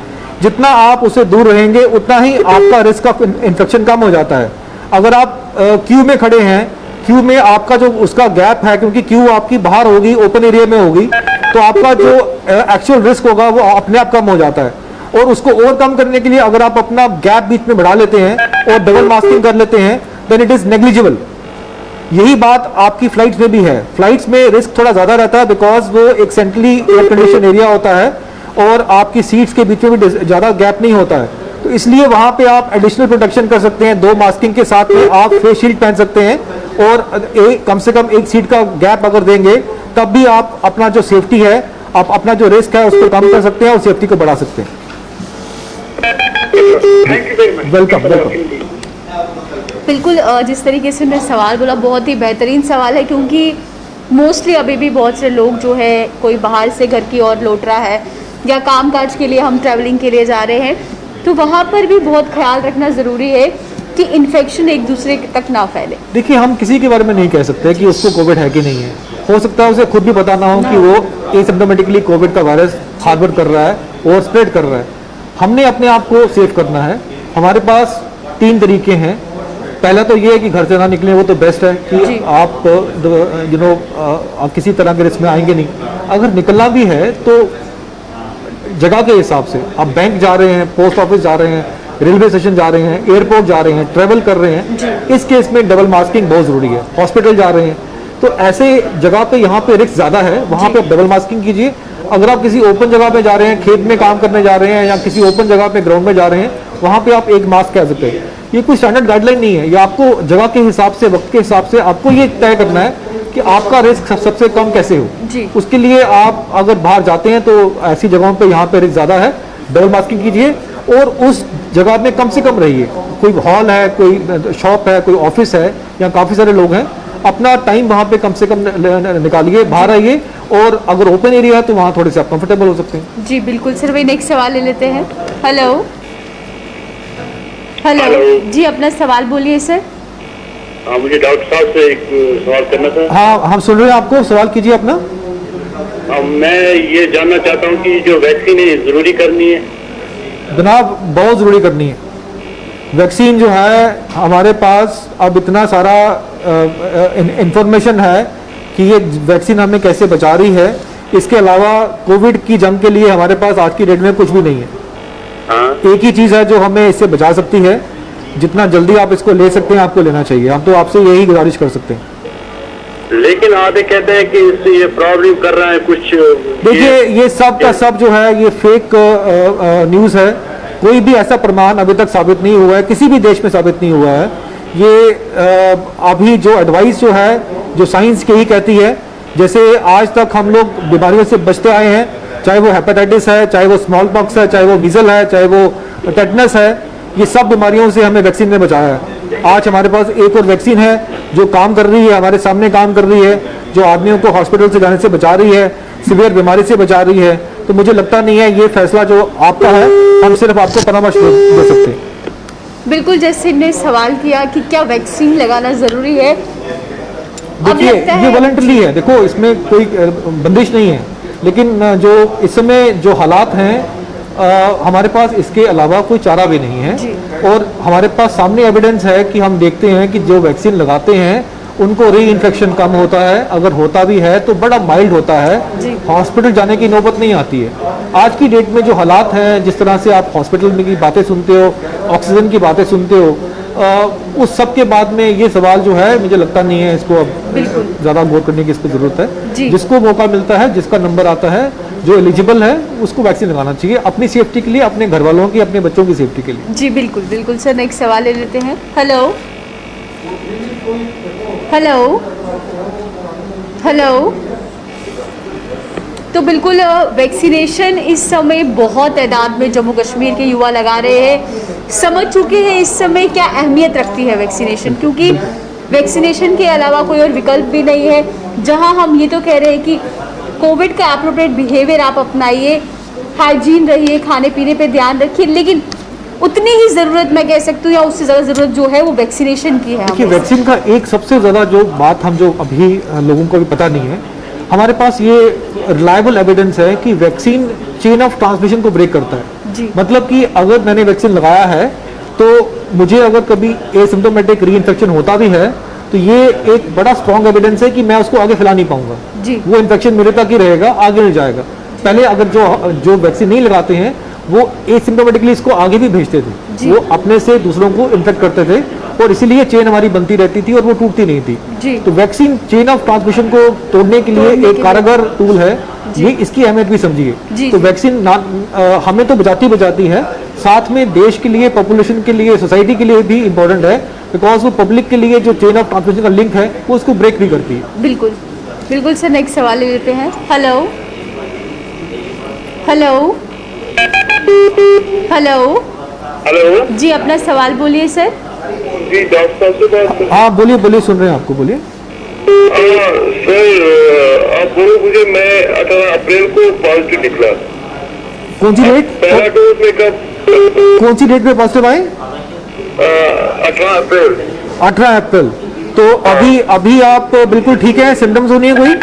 जितना आप उससे दूर रहेंगे उतना ही आपका रिस्क ऑफ इन्फेक्शन कम हो जाता है। अगर आप क्यू में खड़े हैं, क्यू में आपका जो उसका गैप है, क्योंकि क्यू आपकी बाहर होगी, ओपन एरिया में होगी, तो आपका जो एक्चुअल रिस्क होगा वो अपने आप कम हो जाता है। और उसको ओवरकम करने के लिए अगर आप अपना गैप बीच में बढ़ा लेते हैं और डबल मास्किंग कर लेते हैं देन इट इज नेग्लिजिबल। यही बात आपकी फ्लाइट्स में भी है। फ्लाइट्स में रिस्क थोड़ा ज्यादा रहता है बिकॉज वो एक सेंट्रली एयर कंडीशन एरिया होता है और आपकी सीट्स के बीच में भी ज्यादा गैप नहीं होता है, तो इसलिए वहां पे आप एडिशनल प्रोटेक्शन कर सकते हैं। 2 मास्किंग के साथ में आप फेस शील्ड पहन सकते हैं और कम से कम 1 सीट का गैप अगर देंगे तब भी आप अपना जो सेफ्टी है, आप अपना जो रिस्क है उसको कम कर सकते हैं और सेफ्टी को बढ़ा सकते हैं। Thank you very much. Welcome welcome. बिल्कुल जिस तरीके से मैं सवाल बोला बहुत ही बेहतरीन सवाल है, क्योंकि मोस्टली अभी भी बहुत से लोग जो है कोई बाहर से घर की ओर लौट रहा है या कामकाज के लिए हम ट्रैवलिंग के लिए जा रहे हैं, तो वहाँ पर भी बहुत ख्याल रखना ज़रूरी है कि इन्फेक्शन एक दूसरे तक ना फैले। देखिए, हम किसी के बारे में नहीं कह सकते कि उसको कोविड है कि नहीं है। हो सकता है उसे खुद भी पता ना हो कि वो एसिम्प्टोमेटिकली कोविड का वायरस हार्बर कर रहा है और स्प्रेड कर रहा है। हमने अपने आप को सेफ करना है। हमारे पास 3 तरीके हैं। पहला तो ये है कि घर से ना निकलें, वो तो बेस्ट है कि आप आप किसी तरह के रिस्क में आएंगे नहीं। अगर निकलना भी है तो जगह के हिसाब से, आप बैंक जा रहे हैं, पोस्ट ऑफिस जा रहे हैं, रेलवे स्टेशन जा रहे हैं, एयरपोर्ट जा रहे हैं, ट्रेवल कर रहे हैं, इस केस में डबल मास्किंग बहुत ज़रूरी है। हॉस्पिटल जा रहे हैं तो ऐसे जगह पे यहाँ पे रिस्क ज़्यादा है, वहाँ पे आप डबल मास्किंग कीजिए। अगर आप किसी ओपन जगह पे जा रहे हैं, खेत में काम करने जा रहे हैं या किसी ओपन जगह पे ग्राउंड में जा रहे हैं, वहाँ पे आप एक मास्क कह सकते हैं। ये कोई स्टैंडर्ड गाइडलाइन नहीं है, ये आपको जगह के हिसाब से, वक्त के हिसाब से आपको ये तय करना है कि आपका रिस्क सबसे कम कैसे हो। उसके लिए आप अगर बाहर जाते हैं तो ऐसी जगहों पे यहाँ पे रिस्क ज़्यादा है, डबल मास्किंग कीजिए और उस जगह में कम से कम रहिए। कोई हॉल है, कोई शॉप है, कोई ऑफिस है या काफ़ी सारे लोग हैं, अपना टाइम वहाँ पे कम से कम निकालिए, बाहर आइए। और अगर ओपन एरिया है तो वहाँ थोड़े से आप कंफर्टेबल हो सकते हैं। जी बिल्कुल सर, वही नेक्स्ट सवाल ले लेते हैं। हेलो हेलो जी, अपना सवाल बोलिए सर। हाँ, मुझे डॉक्टर साहब से एक सवाल करना था। हाँ, हम सुन रहे हैं आपको, सवाल कीजिए अपना। मैं ये जानना चाहता हूँ कि जो वैक्सीन है ज़रूरी करनी है? जनाब, बहुत ज़रूरी करनी है। वैक्सीन जो है हमारे पास अब इतना सारा इंफॉर्मेशन है कि ये वैक्सीन हमें कैसे बचा रही है। इसके अलावा कोविड की जंग के लिए हमारे पास आज की डेट में कुछ भी नहीं है। एक ही चीज़ है जो हमें इससे बचा सकती है। जितना जल्दी आप इसको ले सकते हैं आपको लेना चाहिए। हम तो आपसे यही गुजारिश कर सकते हैं। लेकिन आधे कहते हैं कि इससे ये प्रॉब्लम कर रहा है कुछ। देखिए, ये सब का सब जो है ये फेक न्यूज़ है। कोई भी ऐसा प्रमाण अभी तक साबित नहीं हुआ है, किसी भी देश में साबित नहीं हुआ है। ये अभी जो एडवाइस जो है, जो साइंस की ही कहती है, जैसे आज तक हम लोग बीमारियों से बचते आए हैं, चाहे वो हेपेटाइटिस है, चाहे वो स्मॉल पॉक्स है, चाहे वो मीजल है, चाहे वो टेटनस है, ये सब बीमारियों से हमें वैक्सीन ने बचाया है। आज हमारे पास एक और वैक्सीन है जो काम कर रही है, हमारे सामने काम कर रही है। जो आदमियों को हॉस्पिटल से जाने से बचा रही है, सीवियर बीमारी से बचा रही है। तो मुझे लगता नहीं है ये फैसला जो आपका है, हम सिर्फ आपको परामर्श दे सकते हैं। बिल्कुल, जैसे ने सवाल किया कि क्या वैक्सीन लगाना ज़रूरी है। देखिए ये वॉलंटरी है, देखो इसमें कोई बंदिश नहीं है, लेकिन जो इस समय जो हालात हैं हमारे पास इसके अलावा कोई चारा भी नहीं है। और हमारे पास सामने एविडेंस है कि हम देखते हैं कि जो वैक्सीन लगाते हैं उनको री इन्फेक्शन कम होता है, अगर होता भी है तो बड़ा माइल्ड होता है, हॉस्पिटल जाने की नौबत नहीं आती है। आज की डेट में जो हालात हैं, जिस तरह से आप हॉस्पिटल में की बातें सुनते हो, ऑक्सीजन की बातें सुनते हो, उस सब के बाद में ये सवाल जो है मुझे लगता नहीं है इसको अब ज़्यादा गौर करने की इस पर ज़रूरत है। जिसको मौका मिलता है, जिसका नंबर आता है, जो एलिजिबल है, उसको वैक्सीन लगाना चाहिए, अपनी सेफ्टी के लिए, अपने घर वालों की, अपने बच्चों की सेफ्टी के लिए। जी बिल्कुल बिल्कुल सर, नेक्स्ट सवाल ले लेते हैं। Hello hello hello. तो बिल्कुल वैक्सीनेशन इस समय बहुत तादाद में जम्मू कश्मीर के युवा लगा रहे हैं, समझ चुके हैं इस समय क्या अहमियत रखती है वैक्सीनेशन, क्योंकि वैक्सीनेशन के अलावा कोई और विकल्प भी नहीं है। जहां हम ये तो कह रहे हैं कि कोविड का एप्रोप्रिएट बिहेवियर आप अपनाइए, हाइजीन रहिए, खाने पीने पे ध्यान रखिए, लेकिन उतनी ही ज़रूरत मैं कह सकती हूँ या उससे ज़्यादा ज़रूरत जो है वो वैक्सीनेशन की है। देखिए वैक्सीन का एक सबसे ज़्यादा जो बात हम जो अभी लोगों को भी पता नहीं है, हमारे पास ये रिलायबल एविडेंस है कि वैक्सीन चेन ऑफ ट्रांसमिशन को ब्रेक करता है। जी। मतलब कि अगर मैंने वैक्सीन लगाया है तो मुझे अगर कभी एसिम्प्टोमेटिक री इन्फेक्शन होता भी है तो ये एक बड़ा स्ट्रॉन्ग एविडेंस है कि मैं उसको आगे फैला नहीं पाऊंगा। जी। वो इन्फेक्शन मेरे तक ही रहेगा, आगे नहीं जाएगा। पहले अगर जो वैक्सीन नहीं लगाते हैं वो एसिम्प्टोमेटिकली इसको आगे भी भेजते थे, वो अपने से दूसरों को इन्फेक्ट करते थे और इसीलिए चेन हमारी बनती रहती थी और वो टूटती नहीं थी। तो वैक्सीन चेन ऑफ ट्रांसमिशन को तोड़ने के लिए एक कारगर टूल है, ये इसकी अहमियत भी समझिए। तो वैक्सीन हमें तो बचाती है, साथ में देश के लिए, पॉपुलेशन के लिए, सोसाइटी के लिए भी इम्पोर्टेंट है, बिकॉज वो पब्लिक के लिए जो चेन ऑफ ट्रांसमिशन का लिंक है वो उसको ब्रेक भी करती है। बिल्कुल बिल्कुल सर, नेक्स्ट सवाल ले लेते हैं। हेलो हेलो हेलो हेलो जी, अपना सवाल बोलिए सर। जी डॉक्टर साहब से बात। हाँ बोलिए बोलिए, सुन रहे हैं आपको, बोलिए। सर आप बोलो मुझे, मैं 18 अप्रैल को पॉजिटिव निकला। कौन सी डेट? पहला डोज में कब? कौन सी डेट पे पॉजिटिव आए? 18 अप्रैल। 18 अप्रैल। तो अभी आप बिल्कुल ठीक है, सिम्टम्स नहीं है कोई?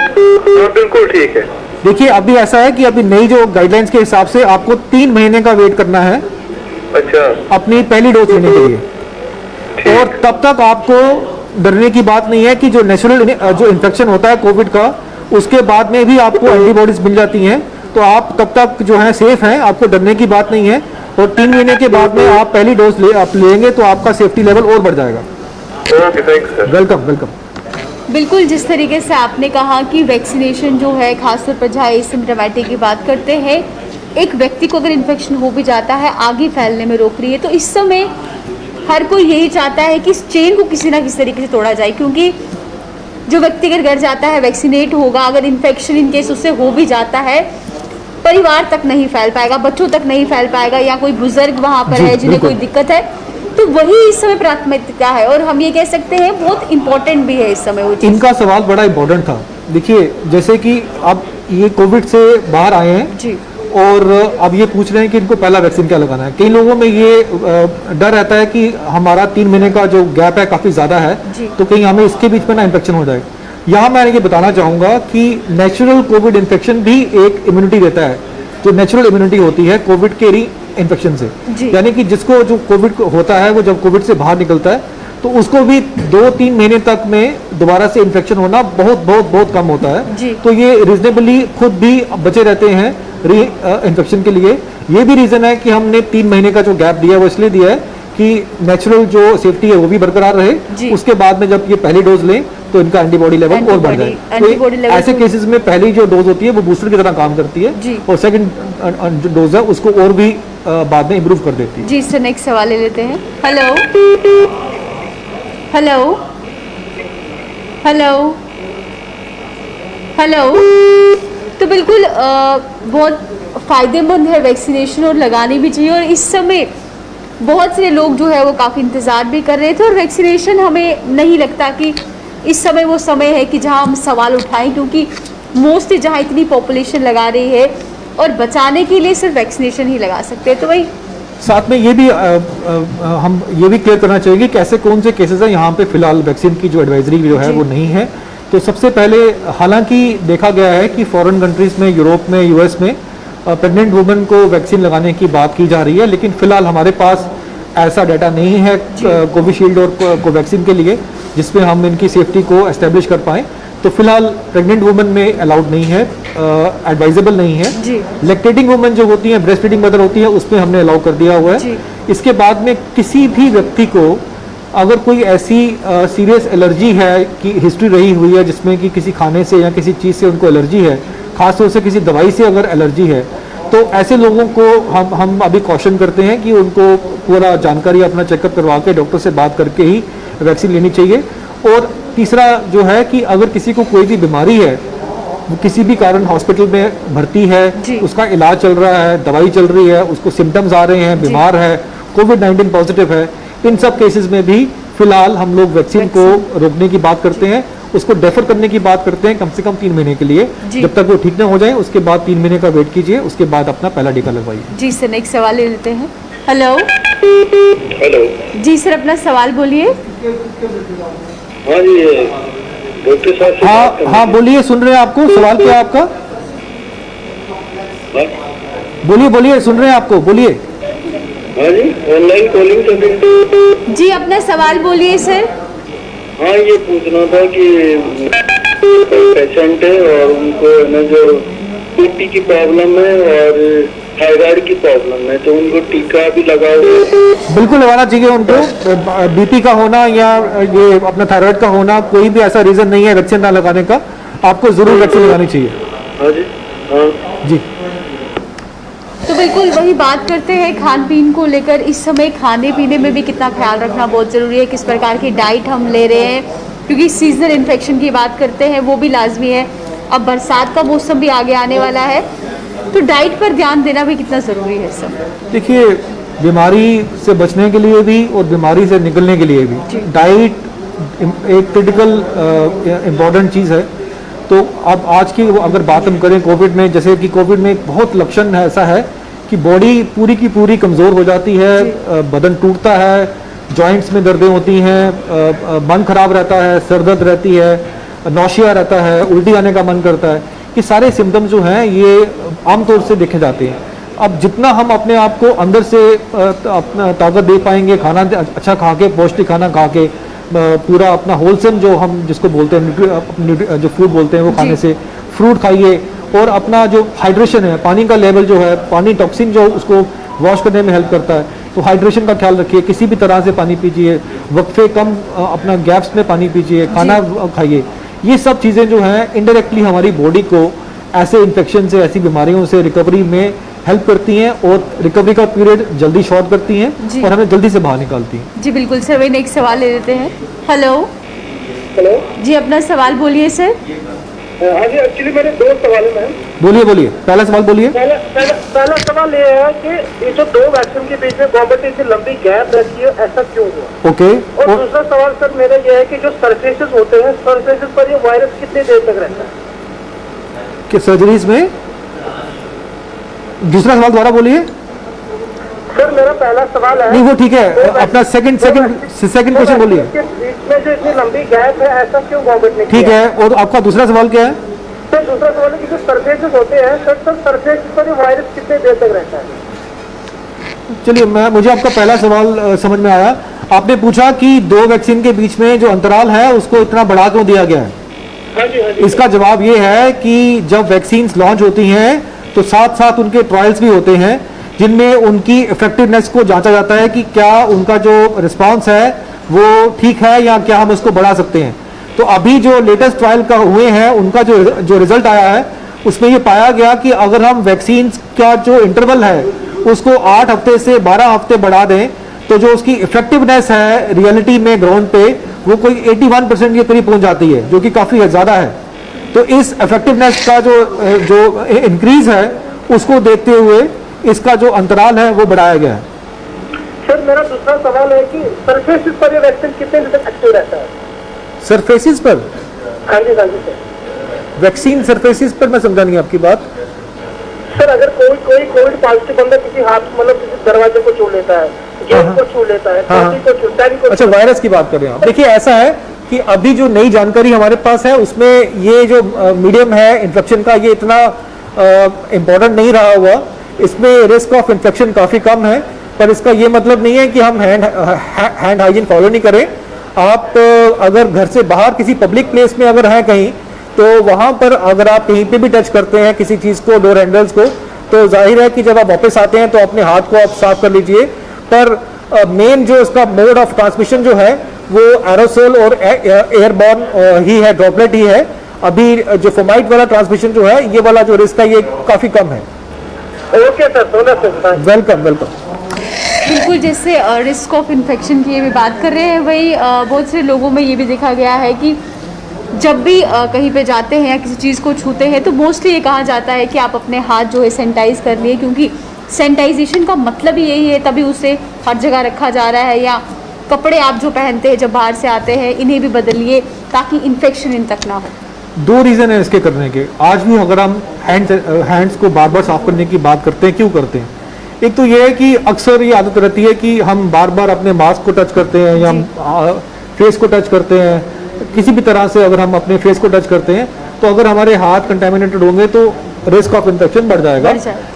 हाँ बिल्कुल ठीक है। देखिए अभी ऐसा है कि अभी नई जो गाइडलाइंस के हिसाब से आपको 3 महीने का वेट करना है अच्छा। अपनी पहली डोज लेने के लिए, और तब तक आपको डरने की बात नहीं है कि जो नेचुरल जो इन्फेक्शन होता है कोविड का, उसके बाद में भी आपको एंटीबॉडीज मिल जाती हैं, तो आप तब तक जो है सेफ हैं, आपको डरने की बात नहीं है। और 3 महीने के बाद में आप पहली डोज आप लेंगे तो आपका सेफ्टी लेवल और बढ़ जाएगा। Okay thanks sir. Welcome welcome. बिल्कुल, जिस तरीके से आपने कहा कि वैक्सीनेशन जो है खासतौर पर जहाँ एसिम्प्टोमेटिक की बात करते हैं, एक व्यक्ति को अगर इन्फेक्शन हो भी जाता है आगे फैलने में रोक रही है, तो इस समय हर कोई यही चाहता है कि इस चेन को किसी ना किसी तरीके से तोड़ा जाए, क्योंकि जो व्यक्ति अगर घर जाता है वैक्सीनेट होगा, अगर इन्फेक्शन इन केस उससे हो भी जाता है, परिवार तक नहीं फैल पाएगा, बच्चों तक नहीं फैल पाएगा, या कोई बुजुर्ग वहाँ पर है जिन्हें कोई दिक्कत है, तो वही इस समय प्राथमिकता है। और हम ये कह सकते हैं बहुत इंपॉर्टेंट भी है इस समय वो चीज़। इनका सवाल बड़ा इंपॉर्टेंट था। देखिए जैसे कि अब ये कोविड से बाहर आए हैं जी, और अब ये पूछ रहे हैं कि इनको पहला वैक्सीन क्या लगाना है। कई लोगों में ये डर रहता है कि हमारा 3 महीने का जो गैप है काफ़ी ज़्यादा है, तो कहीं हमें इसके बीच में ना इन्फेक्शन हो जाए। यहाँ मैं ये बताना चाहूँगा कि नेचुरल कोविड इन्फेक्शन भी एक इम्यूनिटी देता है, जो नेचुरल इम्यूनिटी होती है कोविड के री इन्फेक्शन से। यानी कि जिसको जो कोविड होता है, वो जब कोविड से बाहर निकलता है तो उसको भी 2-3 महीने तक में दोबारा से इन्फेक्शन होना बहुत कम होता है। तो ये रीजनेबली खुद भी बचे रहते हैं री इन्फेक्शन के लिए। ये भी रीज़न है कि हमने 3 महीने का जो गैप दिया है वो इसलिए दिया है कि नेचुरल जो सेफ्टी है वो भी बरकरार रहे। उसके बाद में जब ये पहली डोज लें तो इनका एंटीबॉडी लेवल और बढ़ जाए। तो ऐसे केसेस में पहली जो डोज होती है वो बूस्टर की तरह काम करती है, और सेकंड जो डोज है उसको और भी बाद में इम्प्रूव कर देती है। जी सर, नेक्स्ट सवाल ले लेते हैं। Hello hello hello hello. तो बिल्कुल बहुत फ़ायदेमंद है वैक्सीनेशन और लगानी भी चाहिए, और इस समय बहुत से लोग जो है वो काफ़ी इंतज़ार भी कर रहे थे, और वैक्सीनेशन हमें नहीं लगता कि इस समय वो समय है कि जहां हम सवाल उठाएं, क्योंकि मोस्टली जहां इतनी पॉपुलेशन लगा रही है और बचाने के लिए सिर्फ वैक्सीनेशन ही लगा सकते हैं। तो वही साथ में ये भी हम ये भी क्लियर करना चाहेंगे कि ऐसे कौन से केसेस हैं यहाँ पे फिलहाल वैक्सीन की जो एडवाइजरी जो है वो नहीं है। तो सबसे पहले हालांकि देखा गया है कि फॉरेन कंट्रीज़ में, यूरोप में, यूएस में प्रेग्नेंट वुमेन को वैक्सीन लगाने की बात की जा रही है, लेकिन फिलहाल हमारे पास ऐसा डाटा नहीं है कोविशील्ड और कोवैक्सीन के लिए जिसमें हम इनकी सेफ्टी को एस्टेब्लिश कर पाएँ। तो फिलहाल प्रेग्नेंट वुमेन में अलाउड नहीं है, एडवाइजेबल नहीं है। लैक्टेटिंग वुमेन जो होती हैं, ब्रेस्ट फीडिंग मदर होती है, उसमें हमने अलाउ कर दिया हुआ है। इसके बाद में किसी भी व्यक्ति को अगर कोई ऐसी सीरियस एलर्जी है कि हिस्ट्री रही हुई है जिसमें कि किसी खाने से या किसी चीज़ से उनको एलर्जी है, खासतौर से किसी दवाई से अगर एलर्जी है, तो ऐसे लोगों को हम अभी कॉशन करते हैं कि उनको पूरा जानकारी अपना चेकअप करवा के डॉक्टर से बात करके ही वैक्सीन लेनी चाहिए। और तीसरा जो है कि अगर किसी को कोई भी बीमारी है, वो किसी भी कारण हॉस्पिटल में भर्ती है, उसका इलाज चल रहा है, दवाई चल रही है, उसको सिम्टम्स आ रहे हैं, बीमार है, कोविड-19 पॉजिटिव है, इन सब केसेस में भी फिलहाल हम लोग वैक्सीन को रोकने की बात करते हैं, उसको डेफर करने की बात करते हैं कम से कम 3 महीने के लिए। जब तक वो ठीक ना हो जाए उसके बाद 3 महीने का वेट कीजिए, उसके बाद अपना पहला टीका लगवाइए। जी सर, नेक्स्ट सवाल ले लेते हैं। Hello hello. जी सर, अपना सवाल बोलिए। हाँ जी, डॉक्टर साहब से हाँ बोलिए, सुन रहे हैं आपको। सवाल क्या है आपका? बोलिए, सुन रहे हैं आपको, बोलिए। हाँ जी, ऑनलाइन कॉलिंग कर रहे। जी, अपना सवाल बोलिए सर। हाँ, ये पूछना था कि पेशेंट है और उनको ना जो बीपी की प्रॉब्लम है और थायराइड की प्रॉब्लम है, तो उनको टीका भी लगा हुआ। बिल्कुल लगाना चाहिए उनको। बीपी का होना या ये अपना थायराइड का होना कोई भी ऐसा रीजन नहीं है वैक्सीन ना लगाने का, आपको जरूर वैक्सीन लगानी चाहिए। हाँ जी, हाँ जी। तो बिल्कुल वही बात करते हैं खान पीन को लेकर। इस समय खाने पीने में भी कितना ख्याल रखना बहुत ज़रूरी है, किस प्रकार की डाइट हम ले रहे हैं, क्योंकि सीजनल इन्फेक्शन की बात करते हैं वो भी लाजमी है। अब बरसात का मौसम भी आगे आने वाला है, तो डाइट पर ध्यान देना भी कितना ज़रूरी है सब। देखिए, बीमारी से बचने के लिए भी और बीमारी से निकलने के लिए भी डाइट एक क्रिटिकल इम्पॉर्टेंट चीज़ है। तो अब आज की अगर बात हम करें कोविड में, जैसे कि कोविड में बहुत लक्षण ऐसा है कि बॉडी पूरी की पूरी कमज़ोर हो जाती है, बदन टूटता है, जॉइंट्स में दर्दें होती हैं, मन खराब रहता है, सर दर्द रहती है, नौशिया रहता है, उल्टी आने का मन करता है। ये सारे सिम्टम्स जो हैं ये आमतौर से देखे जाते हैं। अब जितना हम अपने आप को अंदर से अपना ताकत दे पाएंगे, खाना अच्छा खा के, पौष्टिक खाना खा के, पूरा अपना होलसम जो हम जिसको बोलते हैं जो फूड बोलते हैं वो खाने से, फ्रूट खाइए और अपना जो हाइड्रेशन है, पानी का लेवल जो है, पानी टॉक्सिन जो उसको वॉश करने में हेल्प करता है, तो हाइड्रेशन का ख्याल रखिए, किसी भी तरह से पानी पीजिए, वक्फे कम अपना गैप्स में पानी पीजिए, खाना खाइए। ये सब चीज़ें जो हैं इनडायरेक्टली हमारी बॉडी को ऐसे इन्फेक्शन से, ऐसी बीमारियों से रिकवरी में हेल्प करती हैं और रिकवरी का पीरियड जल्दी शॉर्ट करती हैं और हमें जल्दी से बाहर निकालती हैं। जी बिल्कुल सर, वही नेक्स्ट सवाल ले लेते हैं। हेलो जी, अपना सवाल बोलिए सर। हाँ जी, एक्चुअली मेरे 2 सवाल है मैम। बोलिए, पहला सवाल बोलिए। पहला सवाल ये है कि ये जो 2 वैक्सीन के बीच में गवर्नमेंट इतनी लंबी गैप रखी है, ऐसा क्यों हुआ? ओके। और दूसरा सवाल सर मेरा ये है कि जो सरफेसेस होते हैं, सरफेसेस पर ये वायरस कितनी देर तक रहता है? कि सर्जरीज में? दूसरा सवाल दोबारा बोलिए। सर मेरा पहला सवाल है। नहीं वो ठीक है, अपना सेकंड क्वेश्चन बोलिए। इसमें जो इतनी लंबी गैप है, ऐसा क्यों गवर्नमेंट ने ठीक है, और आपका दूसरा सवाल क्या है? सर दूसरा सवाल है कि जो सरफेसेस होते हैं सर सरफेस पर ये वायरस कितने देर तक रहता है? चलिए, मुझे आपका पहला सवाल समझ में आया। आपने पूछा कि 2 वैक्सीन के बीच में जो अंतराल है उसको इतना बढ़ा क्यों दिया गया है। हाँ जी, हाँ जी। इसका जवाब ये है कि जब वैक्सीन लॉन्च होती हैं तो साथ साथ उनके ट्रायल्स भी होते हैं जिनमें उनकी इफेक्टिवनेस को जांचा जाता है कि क्या उनका जो रिस्पांस है वो ठीक है या क्या हम उसको बढ़ा सकते हैं। तो अभी जो लेटेस्ट ट्रायल का हुए हैं उनका जो रिजल्ट आया है उसमें ये पाया गया कि अगर हम वैक्सीन का जो इंटरवल है उसको 8 हफ्ते से 12 हफ्ते बढ़ा दें तो जो उसकी इफेक्टिवनेस है रियलिटी में ग्राउंड पे वो कोई 81% के करीब पहुंच जाती है, जो कि काफ़ी ज़्यादा है। तो इस इफेक्टिवनेस का जो इंक्रीज है उसको देखते हुए इसका जो अंतराल है वो बढ़ाया गया है। सर मेरा दूसरा सवाल है कि सरफेस पर ये वैक्सीन कितने दिन तक एक्टिव रहता है? सरफेसिस पर? हाँ जी सर। वैक्सीन सरफेसिस पर? मैं समझा नहीं आपकी बात। सर अगर कोई कोविड पॉजिटिव बंदा किसी हाथ मतलब किसी दरवाजे को छू लेता है, गेट को छू लेता है, हाँ। को छूता है, अच्छा, वायरस की बात कर रहे हैं आप। देखिए ऐसा है कि अभी जो नई जानकारी हमारे पास है उसमें ये जो मीडियम है इन्फेक्शन का, ये इतना इम्पोर्टेंट नहीं रहा हुआ। इसमें रिस्क ऑफ इन्फेक्शन काफ़ी कम है, पर इसका ये मतलब नहीं है कि हम हैंड हाइजीन फॉलो नहीं करें। आप अगर घर से बाहर किसी पब्लिक प्लेस में अगर हैं कहीं, तो वहाँ पर अगर आप कहीं पे भी टच करते हैं किसी चीज़ को, डोर हैंडल्स को, तो जाहिर है कि जब आप वापस आते हैं तो अपने हाथ को आप साफ कर लीजिए। पर मेन जो इसका मोड ऑफ ट्रांसमिशन जो है वो एरोसोल और एयरबॉर्न ही है, ड्रॉपलेट ही है। अभी जो फोमाइट वाला ट्रांसमिशन जो है, ये वाला जो रिस्क है ये काफ़ी कम है। Okay sir, welcome welcome. बिल्कुल, जैसे रिस्क ऑफ इन्फेक्शन की ये भी बात कर रहे हैं, वही बहुत से लोगों में ये भी देखा गया है कि जब भी कहीं पे जाते हैं या किसी चीज़ को छूते हैं तो मोस्टली ये कहा जाता है कि आप अपने हाथ जो है सैनिटाइज़ कर लिए, क्योंकि सैनिटाइजेशन का मतलब ही यही है, तभी उसे हर जगह रखा जा रहा है। या कपड़े आप जो पहनते हैं जब बाहर से आते हैं, इन्हें भी बदलिए ताकि इन्फेक्शन इन तक ना हो। 2 रीज़न है इसके करने के। आज भी अगर हम हैंड्स को बार बार साफ करने की बात करते हैं, क्यों करते हैं? एक तो ये है कि अक्सर ये आदत रहती है कि हम बार बार अपने मास्क को टच करते हैं या हम फेस को टच करते हैं, किसी भी तरह से अगर हम अपने फेस को टच करते हैं तो अगर हमारे हाथ कंटेमिनेटेड होंगे तो रिस्क ऑफ इन्फेक्शन बढ़ जाएगा।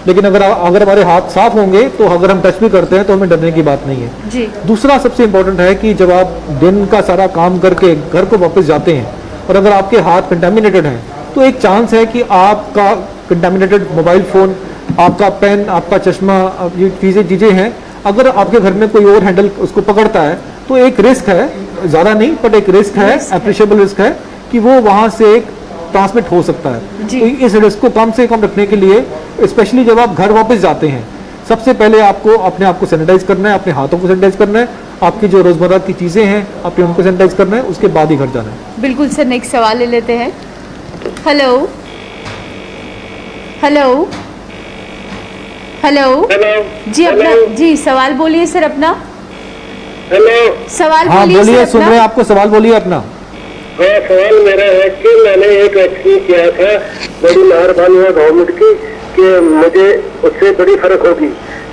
लेकिन अगर हमारे हाथ साफ होंगे तो अगर हम टच भी करते हैं तो हमें डरने की बात नहीं है जी। दूसरा सबसे इम्पोर्टेंट है कि जब आप दिन का सारा काम करके घर को वापस जाते हैं और अगर आपके हाथ कंटेमिनेटेड हैं तो एक चांस है कि आपका कंटेमिनेटेड मोबाइल फ़ोन, आपका पेन, आपका चश्मा, ये चीज़ें हैं, अगर आपके घर में कोई और हैंडल उसको पकड़ता है तो एक रिस्क है, ज़्यादा नहीं बट एक रिस्क है, एप्रिशिएबल रिस्क है कि वो वहाँ से एक ट्रांसमिट हो सकता है। तो इस रिस्क को कम से कम रखने के लिए, स्पेशली जब आप घर वापस जाते हैं, सबसे पहले आपको अपने आप को सैनिटाइज करना है, अपने हाथों को सैनिटाइज करना है, आपकी जो रोज़मर्रा की चीज़ें हैं आपने उनको सैनिटाइज करना है, उसके बाद ही घर जाना है। बिल्कुल सर, नेक्स्ट सवाल ले लेते हैं। हेलो हेलो हेलो जी, अपना जी सवाल बोलिए सर अपना। हेलो, सवाल हाँ बोलिए बोलिए, सर सुन रहे हैं अपना। आपको, सवाल बोलिए अपना। हाँ, सवाल मेरा है कि मैंने एक वैक्सीन किया था, बड़ी मेहरबानी है गवर्नमेंट की कि मुझे उससे बड़ी फर्क होगी,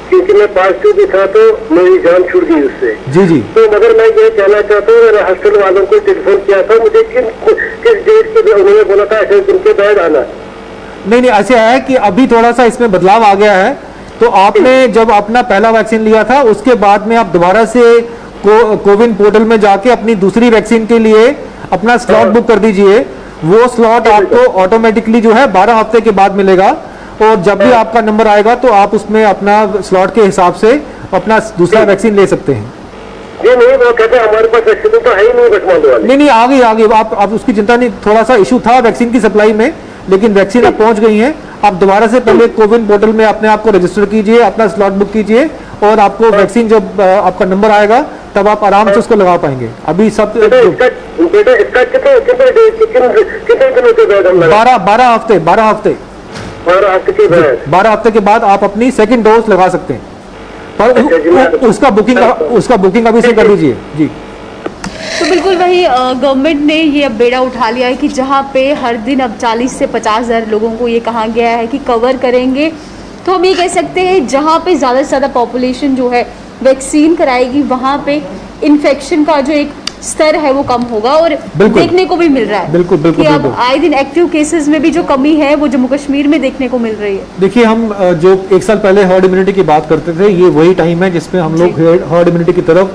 क्योंकि मैं पॉजिटिव भी था तो मेरी जान छूट गई उससे। जी जी। तो मगर मैं ये कहना चाहता हूँ, मैंने हॉस्पिटल वालों को टेलीफोन किया था, मुझे किस डेट के उन्होंने बोला था ऐसे दिन के बाद आना। नहीं, ऐसे है कि अभी थोड़ा सा इसमें बदलाव आ गया है। तो आपने जब अपना पहला वैक्सीन लिया था उसके बाद में आप दोबारा से कोविन पोर्टल में जाके अपनी दूसरी वैक्सीन के लिए अपना स्लॉट बुक कर दीजिए। वो स्लॉट आपको ऑटोमेटिकली जो है 12 हफ्ते के बाद मिलेगा, और जब भी आपका नंबर आएगा तो आप उसमें अपना स्लॉट के हिसाब से अपना दूसरा वैक्सीन ले सकते हैं। जी नहीं, वो कहते हैं हमारे पास वैक्सीन तो है ही नहीं बटमालू वाले। नहीं, आ गई आप उसकी चिंता नहीं। थोड़ा सा इशू था वैक्सीन की सप्लाई में, लेकिन वैक्सीन अब पहुंच गई है। आप दोबारा से पहले कोविन पोर्टल में अपने आप को रजिस्टर कीजिए, अपना स्लॉट बुक कीजिए, और आपको वैक्सीन जब आपका नंबर आएगा तब आप आराम से उसको लगा पाएंगे। अभी सब बेटा इसका कितने दिनों के बाद हम लगा? 12 हफ्ते 12 हफ्ते के बाद 12 हफ्ते के बाद आप अपनी सेकंड डोज लगा सकते हैं। पर उसका बुकिंग अभी से कर लीजिए जी। तो बिल्कुल वही गवर्नमेंट ने ये अब बेड़ा उठा लिया है कि जहाँ पे हर दिन अब 40 से 50,000 लोगों को ये कहा गया है कि कवर करेंगे, तो हम ये कह सकते हैं जहाँ पे ज़्यादा से ज़्यादा पॉपुलेशन जो है वैक्सीन कराएगी, वहाँ पे इन्फेक्शन का जो एक स्तर है वो कम होगा। और देखने को भी मिल रहा है बिल्कुल कि अब आए दिन एक्टिव केसेस में भी जो कमी है वो जम्मू कश्मीर में देखने को मिल रही है। देखिए, हम जो 1 साल पहले हर्ड इम्यूनिटी की बात करते थे, ये वही टाइम है जिसमें हम लोग हर्ड इम्यूनिटी की तरफ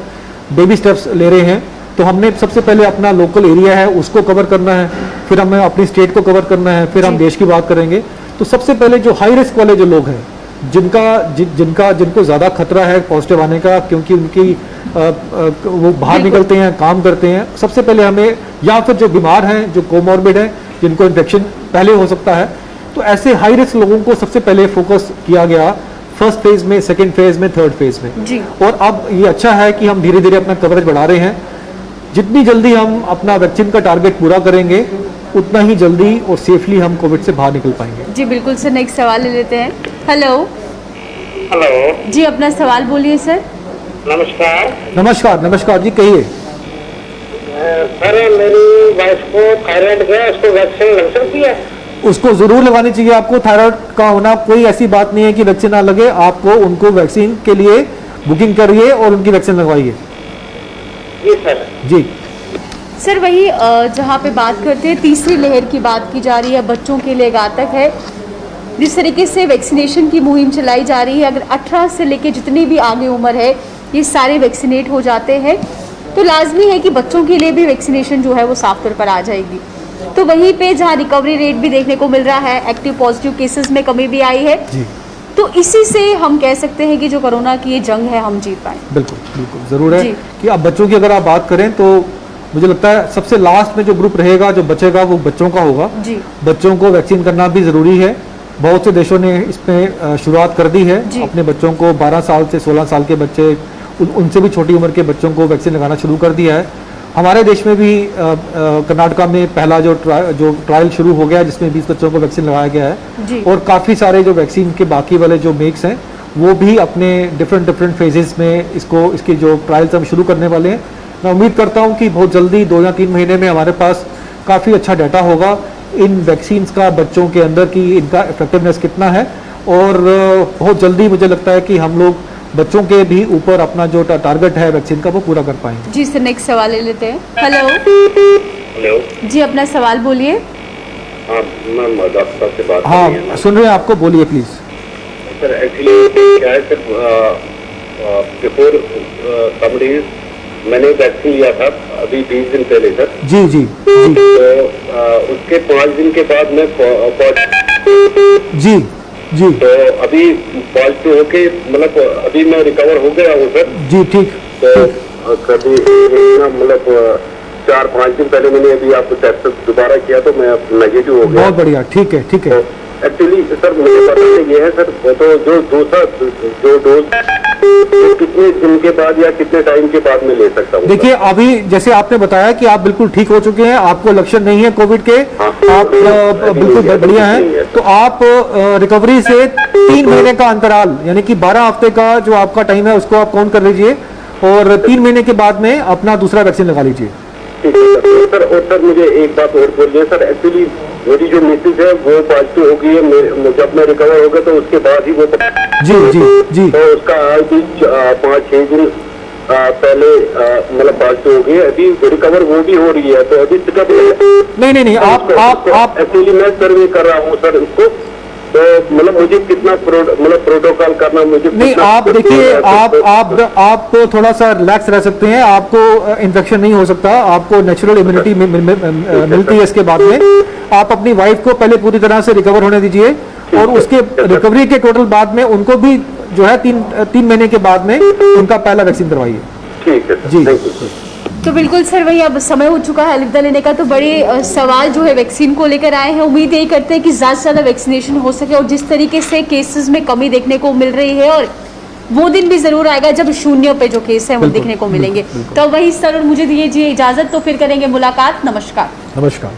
बेबी स्टेप्स ले रहे हैं। तो हमने सबसे पहले अपना लोकल एरिया है उसको कवर करना है, फिर हमें अपनी स्टेट को कवर करना है, फिर हम देश की बात करेंगे। तो सबसे पहले जो हाई रिस्क वाले जो लोग हैं, जिनको ज़्यादा खतरा है पॉजिटिव आने का, क्योंकि उनकी वो बाहर निकलते हैं, काम करते हैं, सबसे पहले हमें, या फिर जो बीमार हैं, जो कोमॉर्बिड हैं, जिनको इन्फेक्शन पहले हो सकता है, तो ऐसे हाई रिस्क लोगों को सबसे पहले फोकस किया गया फर्स्ट फेज में, सेकेंड फेज में, थर्ड फेज में जी। और अब ये अच्छा है कि हम धीरे धीरे अपना कवरेज बढ़ा रहे हैं। जितनी जल्दी हम अपना वैक्सीन का टारगेट पूरा करेंगे उतना ही जल्दी और सेफली हम कोविड से बाहर निकल पाएंगे जी। बिल्कुल सर, नेक्स्ट सवाल ले लेते हैं। हेलो जी, अपना सवाल बोलिए सर। नमस्कार नमस्कार जी, कहिए। सर मेरी वाइफ को थायराइड का, उसको वैक्सीन लग सकती है? उसको जरूर लगानी चाहिए। आपको थायराइड का होना कोई ऐसी बात नहीं है कि वैक्सीन ना लगे, आपको उनको वैक्सीन के लिए बुकिंग करिए और उनकी वैक्सीन लगवाइए। जी सर। जी सर वही जहाँ पे बात करते हैं तीसरी लहर की बात की जा रही है, बच्चों के लिए घातक है। जिस तरीके से वैक्सीनेशन की मुहिम चलाई जा रही है, अगर 18 से लेके जितनी भी आगे उम्र है ये सारे वैक्सीनेट हो जाते हैं तो लाजमी है कि बच्चों के लिए भी वैक्सीनेशन जो है वो साफ तौर पर आ जाएगी। तो वहीं पे जहाँ रिकवरी रेट भी देखने को मिल रहा है, एक्टिव पॉजिटिव केसेस में कमी भी आई है, तो इसी से हम कह सकते हैं कि जो कोरोना की ये जंग है हम जीत पाए। बिल्कुल बिल्कुल ज़रूर है जी। कि अब बच्चों की अगर आप बात करें तो मुझे लगता है सबसे लास्ट में जो ग्रुप रहेगा, जो बचेगा, वो बच्चों का होगा। जी। बच्चों को वैक्सीन करना भी ज़रूरी है। बहुत से देशों ने इसमें शुरुआत कर दी है। जी। अपने बच्चों को 12 साल से 16 साल के बच्चे, उनसे भी छोटी उम्र के बच्चों को वैक्सीन लगाना शुरू कर दिया है। हमारे देश में भी कर्नाटका में पहला जो ट्रायल शुरू हो गया, जिसमें 20 बच्चों को वैक्सीन लगाया गया जी। है। और काफ़ी सारे जो वैक्सीन के बाकी वाले जो मेक्स हैं वो भी अपने डिफरेंट फेजेस में इसकी जो ट्रायल्स हम शुरू करने वाले हैं। मैं उम्मीद करता हूं कि बहुत जल्दी 2 या 3 महीने में हमारे पास काफ़ी अच्छा डाटा होगा इन वैक्सीन्स का, बच्चों के अंदर की इनका इफेक्टिवनेस कितना है। और बहुत जल्दी मुझे लगता है कि हम लोग बच्चों के भी ऊपर अपना जो टारगेट है वैक्सीन का वो पूरा कर पाएंगे। जी सर, नेक्स्ट सवाल ले लेते हैं। हेलो हेलो जी, अपना सवाल बोलिए। हाँ मैम, डॉक्टर साहब से बात हाँ कर रही हैं। सुन रहे हैं आपको, बोलिए प्लीज़। सर एक्चुअली क्या है सर, बिफोर समडीज मैंने वैक्सीन लिया था अभी 20 दिन पहले सर। जी जी जी तो उसके 5 दिन के बाद मैं जी जी तो अभी पॉजिटिव होके मतलब अभी मैं रिकवर हो गया हूँ सर। जी ठीक। तो कभी मतलब 4-5 दिन पहले मैंने अभी आपको टेस्ट दोबारा किया तो मैं नेगेटिव हो गया। बहुत बढ़िया, ठीक है ठीक है। एक्चुअली सर मुझे बताना ये है सर, तो जो दूसरा जो डोज कितने दिन के बाद या कितने टाइम के बाद में ले सकता हूँ? देखिए अभी जैसे आपने बताया कि आप बिल्कुल ठीक हो चुके हैं, आपको लक्षण नहीं है कोविड के, आप बिल्कुल बढ़िया हैं, तो आप रिकवरी से 3 महीने का अंतराल यानी कि 12 हफ्ते का जो आपका टाइम है उसको आप काउंट कर लीजिए और 3 महीने के बाद में अपना दूसरा वैक्सीन लगा लीजिए। ठीक है सर। और सर मुझे एक बात और बोलिए सर, एक्चुअली मेरी जो मिसेज है वो पॉजिटिव हो गई है, जब मैं रिकवर हो गया तो उसके बाद ही वो जी जी जी तो उसका आज भी 5-6 दिन पहले मतलब पॉजिटिव हो गई है, अभी रिकवर वो भी हो रही है, तो अभी कब नहीं आप एक्चुअली मैं सर्वे कर रहा हूँ सर उसको, तो मतलब मुझे कितना मतलब प्रोटोकॉल करना मुझे नहीं, आप देखिए आप थोड़ा सा रिलैक्स रह सकते हैं, आपको इन्फेक्शन नहीं हो सकता, आपको नेचुरल इम्यूनिटी मिलती है इसके बाद में। आप अपनी वाइफ को पहले पूरी तरह से रिकवर होने दीजिए और उसके रिकवरी के टोटल बाद में उनको भी जो है 3 महीने के बाद में उनका पहला वैक्सीन करवाइए। ठीक है जी। तो बिल्कुल सर, वही अब समय हो चुका है अलविदा लेने का। तो बड़े सवाल जो है वैक्सीन को लेकर आए हैं। उम्मीद यही करते हैं कि ज़्यादा से ज़्यादा वैक्सीनेशन हो सके और जिस तरीके से केसेस में कमी देखने को मिल रही है, और वो दिन भी ज़रूर आएगा जब 0 पे जो केस है वो दिखने को मिलेंगे। तो वही सर, और मुझे दीजिए इजाज़त, तो फिर करेंगे मुलाकात। नमस्कार। नमस्कार।